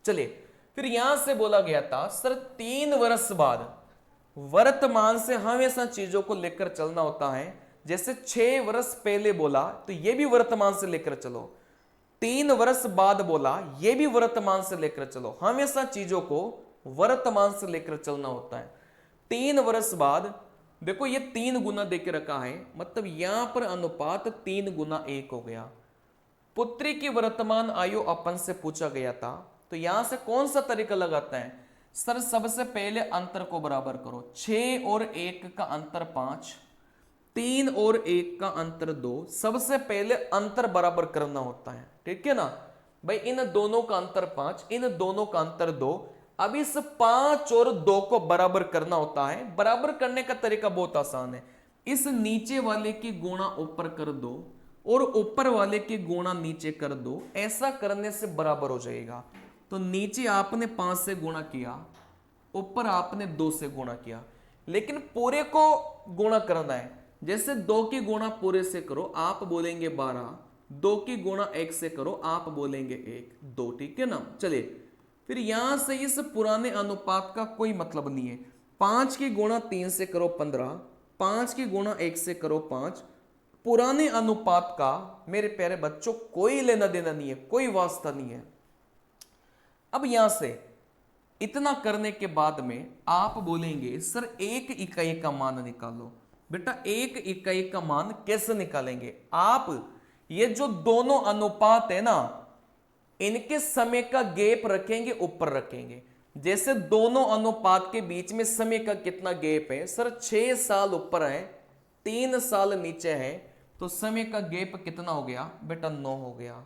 चलिए फिर यहां से बोला गया था सर 3 वर्ष बाद वर्तमान से हमेशा चीजों को लेकर चलना होता है। जैसे 6 वर्ष पहले बोला तो ये भी वर्तमान से लेकर चलो, 3 वर्ष बाद बोला ये भी वर्तमान से लेकर चलो। हमेशा चीजों को वर्तमान से लेकर चलना होता है। 3 वर्ष बाद देखो ये 3 गुना देके रखा है, मतलब यहां पर अनुपात 3 गुना 1 हो गया। पुत्री की वर्तमान आयु अपन से पूछा गया था, तो यहां से कौन सा तरीका लगाता है सर, सबसे पहले अंतर को बराबर करो। 6 और 1 का अंतर 5, 3 और 1 का अंतर 2। सबसे पहले अंतर बराबर करना होता है, ठीक है ना भाई। इन दोनों का अंतर 5, इन दोनों का अंतर 2। अब इस 5 और 2 को बराबर करना होता है। बराबर करने का तरीका बहुत आसान है, इस नीचे वाले की गुणा ऊपर कर दो और ऊपर वाले की गुणा नीचे कर दो। ऐसा करने से बराबर हो जाएगा। तो नीचे आपने 5 से गुणा किया, ऊपर आपने 2 से गुणा किया, लेकिन पूरे को गुणा करना है। जैसे 2 की गुणा पूरे से करो आप बोलेंगे 12, 2 की गुणा 1 से करो आप बोलेंगे 1, 2, ठीक है ना। चलिए फिर यहां से इस पुराने अनुपात का कोई मतलब नहीं है। 5 की गुणा 3 से करो 15, 5 की गुणा 1 से करो 5। पुराने अनुपात का मेरे प्यारे बच्चों कोई लेना देना नहीं है, कोई वास्ता नहीं है। अब यहां से इतना करने के बाद में आप बोलेंगे सर 1 इकाई का मान निकालो। बेटा 1 इकाई का मान कैसे निकालेंगे आप, ये जो दोनों अनुपात है ना इनके समय का गैप रखेंगे, ऊपर रखेंगे। जैसे दोनों अनुपात के बीच में समय का कितना गैप है सर, 6 साल ऊपर है 3 साल नीचे है, तो समय का गैप कितना हो गया बेटा 9 हो गया।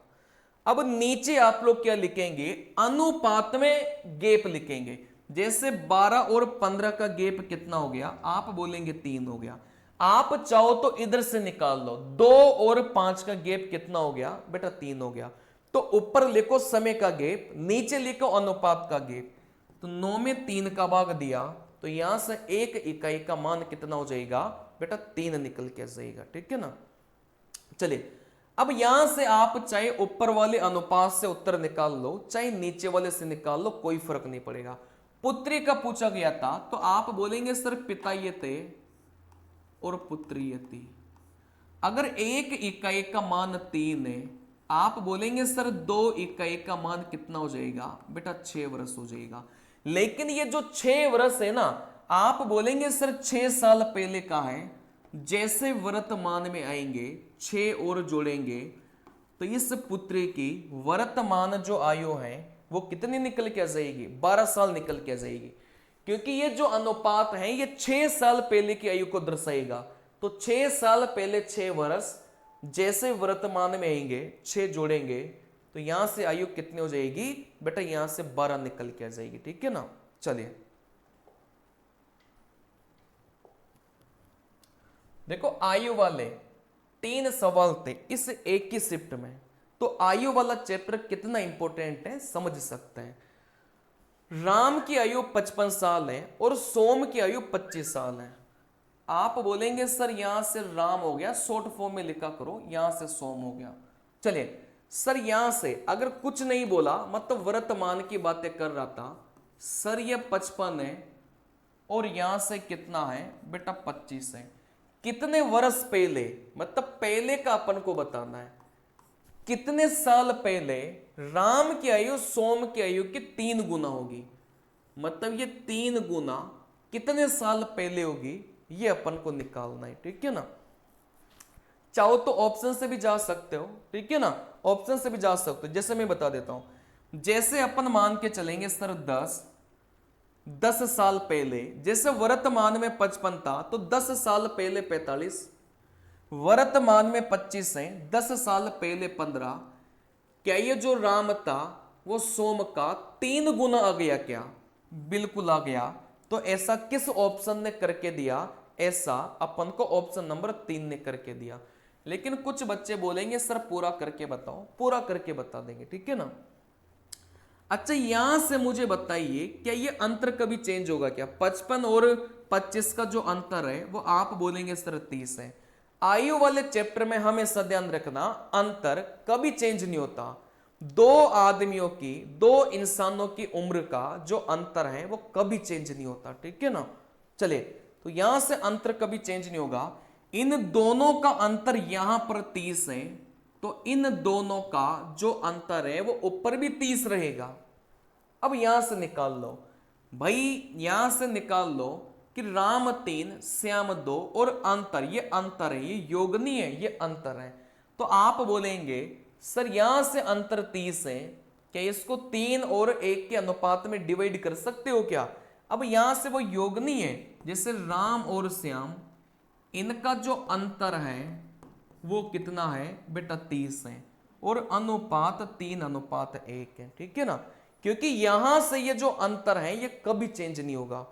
अब नीचे आप लोग क्या लिखेंगे, अनुपात में गैप लिखेंगे। जैसे 12 और 15 का गैप कितना हो गया, आप बोलेंगे 3 हो गया। आप चाहो तो इधर से निकाल लो, 2 और 5 का गैप कितना हो गया बेटा 3 हो गया। तो ऊपर लिखो समय का गैप, नीचे लिखो अनुपात का गैप। तो 9 में 3 का भाग दिया, तो यहां से 1 इकाई का मान कितना हो जाएगा बेटा 3 निकल के जाएगा, ठीक है ना। चलिए अब यहां से आप चाहे ऊपर वाले अनुपात से उत्तर निकाल लो चाहे नीचे वाले से निकाल लो, कोई फर्क नहीं पड़ेगा। पुत्री का पूछा गया था तो आप बोलेंगे सर पिता ये थे और पुत्री ये थी। अगर 1 इकाई का मान 3 है, आप बोलेंगे सर 2 इकाई का मान कितना हो जाएगा बेटा 6 वर्ष हो जाएगा। लेकिन ये जो 6 वर्ष है ना, आप बोलेंगे सर 6 साल पहले का है। जैसे वर्तमान में आएंगे 6 और जोड़ेंगे तो इस पुत्री की वर्तमान जो आयु है वो कितनी निकल के आ जाएगी, 12 साल निकल के आ जाएगी। क्योंकि ये जो अनुपात है ये 6 साल पहले की आयु को दर्शाएगा। तो 6 साल पहले 6 वर्ष, जैसे वर्तमान में आएंगे 6 जोड़ेंगे तो यहां से आयु कितनी हो जाएगी बेटा, यहां से 12 निकल के आ जाएगी, ठीक है ना। चलिए देखो आयु वाले 3 सवाल थे इस एक ही शिफ्ट में, तो आयु वाला चैप्टर कितना इंपॉर्टेंट है समझ सकते हैं। राम की आयु 55 साल है और सोम की आयु 25 साल है। आप बोलेंगे सर यहां से राम हो गया, शॉर्ट फॉर्म में लिखा करो, यहां से सोम हो गया। चलिए सर यहां से अगर कुछ नहीं बोला, मतलब वर्तमान की बातें कर रहा था, सर ये 55 है और यहां से कितना है बेटा 25 है। कितने वर्ष पहले, मतलब पहले का अपन को बताना है, कितने साल पहले राम की आयु सोम की आयु की 3 गुना होगी। मतलब ये 3 गुना कितने साल पहले होगी ये अपन को निकालना है, ठीक है ना। चाहो तो ऑप्शन से भी जा सकते हो, ठीक है ना, ऑप्शन से भी जा सकते हो। जैसे मैं बता देता हूं, जैसे अपन मान के चलेंगे सर 10 साल पहले, जैसे वर्तमान में 55 था तो 10 साल पहले 45, वर्तमान में 25 है, 10 साल पहले 15। क्या ये जो राम था वो सोम का 3 गुना आ गया क्या? बिल्कुल आ गया। तो ऐसा किस ऑप्शन ने करके दिया? ऐसा अपन को ऑप्शन नंबर 3 ने करके दिया। लेकिन कुछ बच्चे बोलेंगे सर पूरा करके बताओ, पूरा करके बता देंगे, ठीक है ना। अच्छा यहां से मुझे बताइए, क्या ये अंतर कभी चेंज होगा क्या? 55 और 25 का जो अंतर है वो आप बोलेंगे सर 30 है। आयु वाले चैप्टर में हमेशा ध्यान रखना, अंतर कभी चेंज नहीं होता। दो आदमियों की, दो इंसानों की उम्र का जो अंतर है वो कभी चेंज नहीं होता, ठीक है ना। चलिए, तो यहां से अंतर कभी चेंज नहीं होगा। इन दोनों का अंतर यहां पर 30 है, तो इन दोनों का जो अंतर है वो ऊपर भी 30 रहेगा। अब यहां से निकाल लो भाई, यहां से निकाल लो कि राम 3 श्याम 2 और अंतर, ये अंतर है, ये योग नहीं है, ये अंतर है। तो आप बोलेंगे सर यहां से अंतर 30 है, क्या इसको 3 और 1 के अनुपात में डिवाइड कर सकते हो क्या? अब यहां से वो योग नहीं है, जैसे राम और श्याम, इनका जो अंतर है वो कितना है बेटा? 30 है, और अनुपात 3:1 है, ठीक है ना। क्योंकि यहां से ये जो अंतर है ये कभी चेंज नहीं होगा।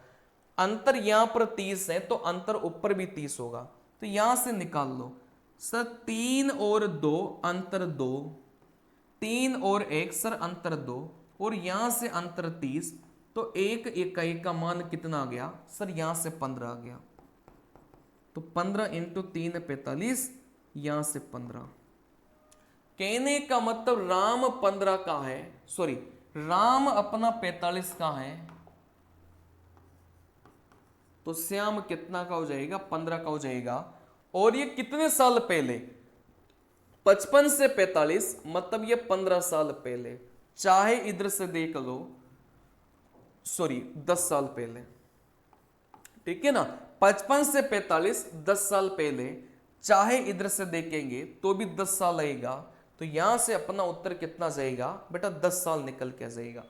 अंतर यहां पर 30 है तो अंतर ऊपर भी 30 होगा। तो यहां से निकाल लो सर 3 और 2 अंतर 2, 3 और 1 सर अंतर 2, और यहां से अंतर 30, तो एक इकाई का मान कितना आ गया सर? यहां से 15 आ गया। तो 15 इंटू 3 45, यहां से 15। कहने का मतलब राम 15 का है, सॉरी राम अपना 45 का है, तो श्याम कितना का हो जाएगा? 15 का हो जाएगा। और ये कितने साल पहले? 55 से 45, मतलब ये 15 साल पहले। चाहे इधर से देख लो, सॉरी 10 साल पहले, ठीक है ना। 55 से 45 10 साल पहले, चाहे इधर से देखेंगे तो भी 10 साल आएगा। तो यहां से अपना उत्तर कितना जाएगा बेटा? 10 साल निकल के जाएगा।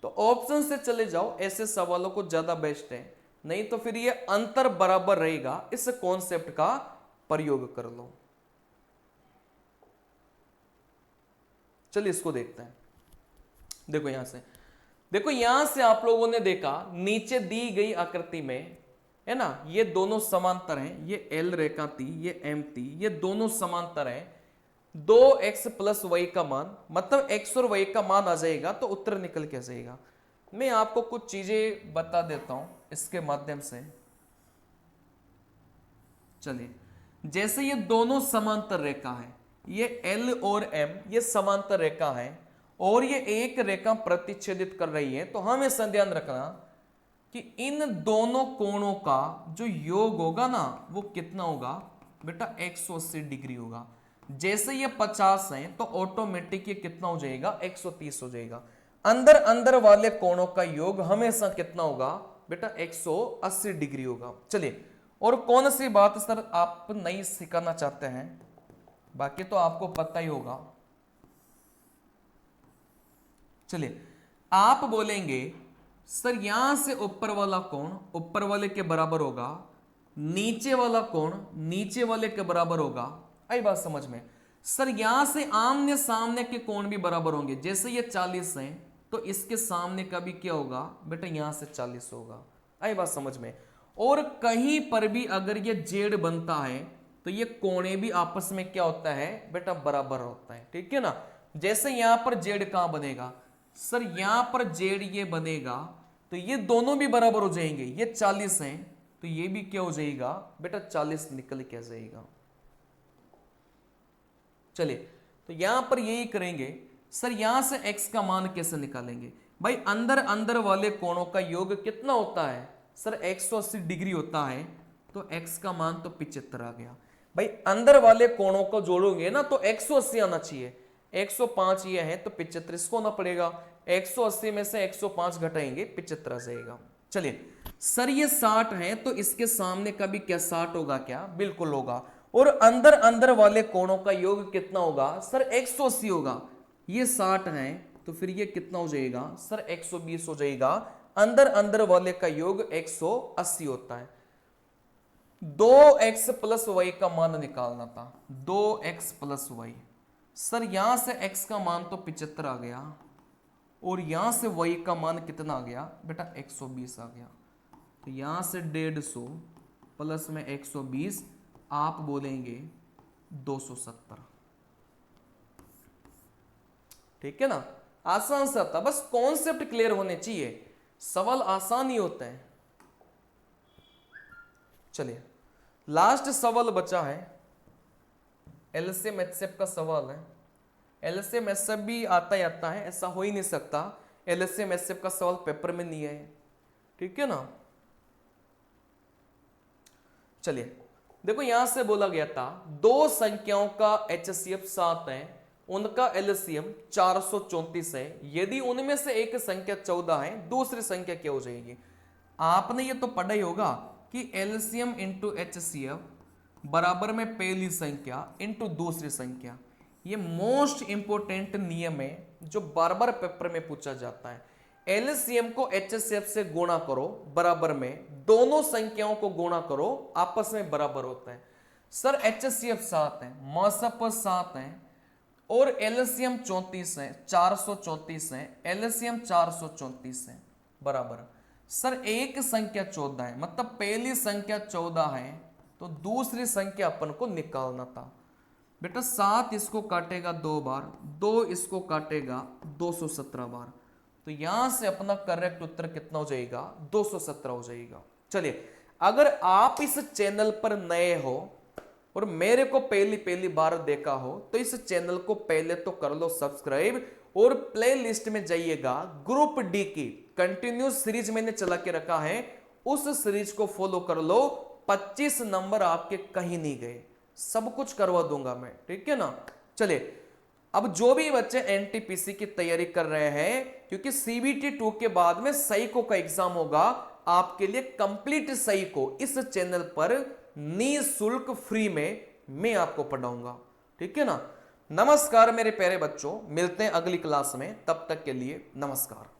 तो ऑप्शन से चले जाओ, ऐसे सवालों को ज्यादा बेस्ट है, नहीं तो फिर ये अंतर बराबर रहेगा। इस कॉन्सेप्ट का प्रयोग कर लो। चलिए इसको देखते हैं। देखो यहां से, देखो यहां से आप लोगों ने देखा नीचे दी गई आकृति में, है ना, ये दोनों समांतर हैं, ये एल रेखा थी, ये एम थी, ये दोनों समांतर हैं। 2x प्लस वाई का मान, मतलब x और y का मान आ जाएगा तो उत्तर निकल के जाएगा। मैं आपको कुछ चीजें बता देता हूं इसके माध्यम से। चलिए, जैसे ये दोनों समांतर रेखा है, ये L और M ये समांतर रेखा है, और ये एक रेखा प्रतिच्छेदित कर रही है, तो हमें ध्यान रखना कि इन दोनों कोणों का जो योग होगा ना वो कितना होगा बेटा? 180 डिग्री होगा। जैसे ये 50 है तो ऑटोमेटिक ये कितना हो जाएगा? 130 हो जाएगा। अंदर अंदर वाले कोणों का योग हमेशा कितना होगा बेटा? 180 डिग्री होगा। चलिए, और कौन सी बात सर आप नहीं सिखाना चाहते हैं? बाकी तो आपको पता ही होगा। चलिए, आप बोलेंगे सर यहां से ऊपर वाला कोण ऊपर वाले के बराबर होगा, नीचे वाला कोण नीचे वाले के बराबर होगा। आई बात समझ में? सर यहां से आमने सामने के कोण भी बराबर होंगे। जैसे ये 40 है तो इसके सामने का भी क्या होगा बेटा? यहां से 40 होगा। आई बात समझ में? और कहीं पर भी अगर ये जेड बनता है तो ये कोणे भी आपस में क्या होता है बेटा? बराबर होता है, ठीक है ना। जैसे यहां पर जेड कहां बनेगा सर? यहां पर जेड ये बनेगा, तो ये दोनों भी बराबर हो जाएंगे। ये 40 है तो ये भी क्या हो जाएगा बेटा? 40 निकल के जाएगा। चलिए, तो यहां पर यही करेंगे। सर यहां से x का मान कैसे निकालेंगे भाई? अंदर अंदर वाले कोणों का योग कितना होता है सर? 180 डिग्री होता है, तो x का मान तो 75 आ गया भाई। अंदर वाले कोणों को जोड़ोगे ना तो 180 आना चाहिए। 105 ये है तो 75 इसको ना पड़ेगा। 180 में से 105 घटाएंगे 75 आ जाएगा। चलिए, सर ये 60 है तो इसके सामने का भी क्या 60 होगा क्या? बिल्कुल होगा। और अंदर अंदर वाले कोणों का योग कितना होगा सर 180 होगा। ये 60 है तो फिर ये कितना हो जाएगा सर 120 हो जाएगा। अंदर अंदर वाले का योग 180 होता है। 2x प्लस वाई का मान निकालना था, 2x प्लस वाई। सर यहां से x का मान तो 75 आ गया और यहां से y का मान कितना आ गया बेटा 120 आ गया। तो यहां से 150 प्लस में 120 आप बोलेंगे 270। ठीक है ना, आसान सा था, बस कॉन्सेप्ट क्लियर होने चाहिए, सवाल आसान ही होता है। चलिए लास्ट सवाल बचा है, एलसीएम एचसीएफ का सवाल है। एलसीएम एचसीएफ भी आता ही आता है, ऐसा हो ही नहीं सकता एलसीएम एचसीएफ का सवाल पेपर में नहीं है। ठीक है ना, चलिए देखो यहां से बोला गया था दो संख्याओं का एचसीएफ 7 है, उनका एलसीएम 434 है। यदि उनमें से एक संख्या 14 है, दूसरी संख्या क्या हो जाएगी। आपने ये तो पढ़ा ही होगा कि एलसीएम इंटू एचसीएफ बराबर में पहली संख्या इंटू दूसरी संख्या। ये मोस्ट इंपोर्टेंट नियम है जो बार बार पेपर में पूछा जाता है। एलसीएम को एचसीएफ से गुणा करो बराबर में, दोनों संख्याओं को गुणा करो आपस में बराबर होता है। सर एचसीएफ 7 है, मसप 7 है और एलसीएम 34 है, 434 है, एलसीएम 434 है बराबर। सर एक संख्या 14 है, मतलब पहली संख्या 14 है तो दूसरी संख्या अपन को निकालना था। बेटा 7 इसको काटेगा 2 बार, 2 इसको काटेगा 217 बार, तो यहां से अपना करेक्ट उत्तर कितना हो जाएगा 217 हो जाएगा। चलिए अगर आप इस चैनल पर नए हो और मेरे को पहली बार देखा हो तो इस चैनल को पहले तो कर लो सब्सक्राइब और प्लेलिस्ट में जाइएगा, ग्रुप डी की कंटिन्यूस सीरीज मैंने चला के रखा है, उस सीरीज को फॉलो कर लो। 25 नंबर आपके कहीं नहीं गए, सब कुछ करवा दूंगा मैं। ठीक है ना, चलिए अब जो भी बच्चे एनटीपीसी की तैयारी कर रहे हैं, क्योंकि सीबीटी 2 के बाद में साइको का एग्जाम होगा, आपके लिए कंप्लीट साइको इस चैनल पर निःशुल्क फ्री में मैं आपको पढ़ाऊंगा। ठीक है ना, नमस्कार मेरे प्यारे बच्चों, मिलते हैं अगली क्लास में, तब तक के लिए नमस्कार।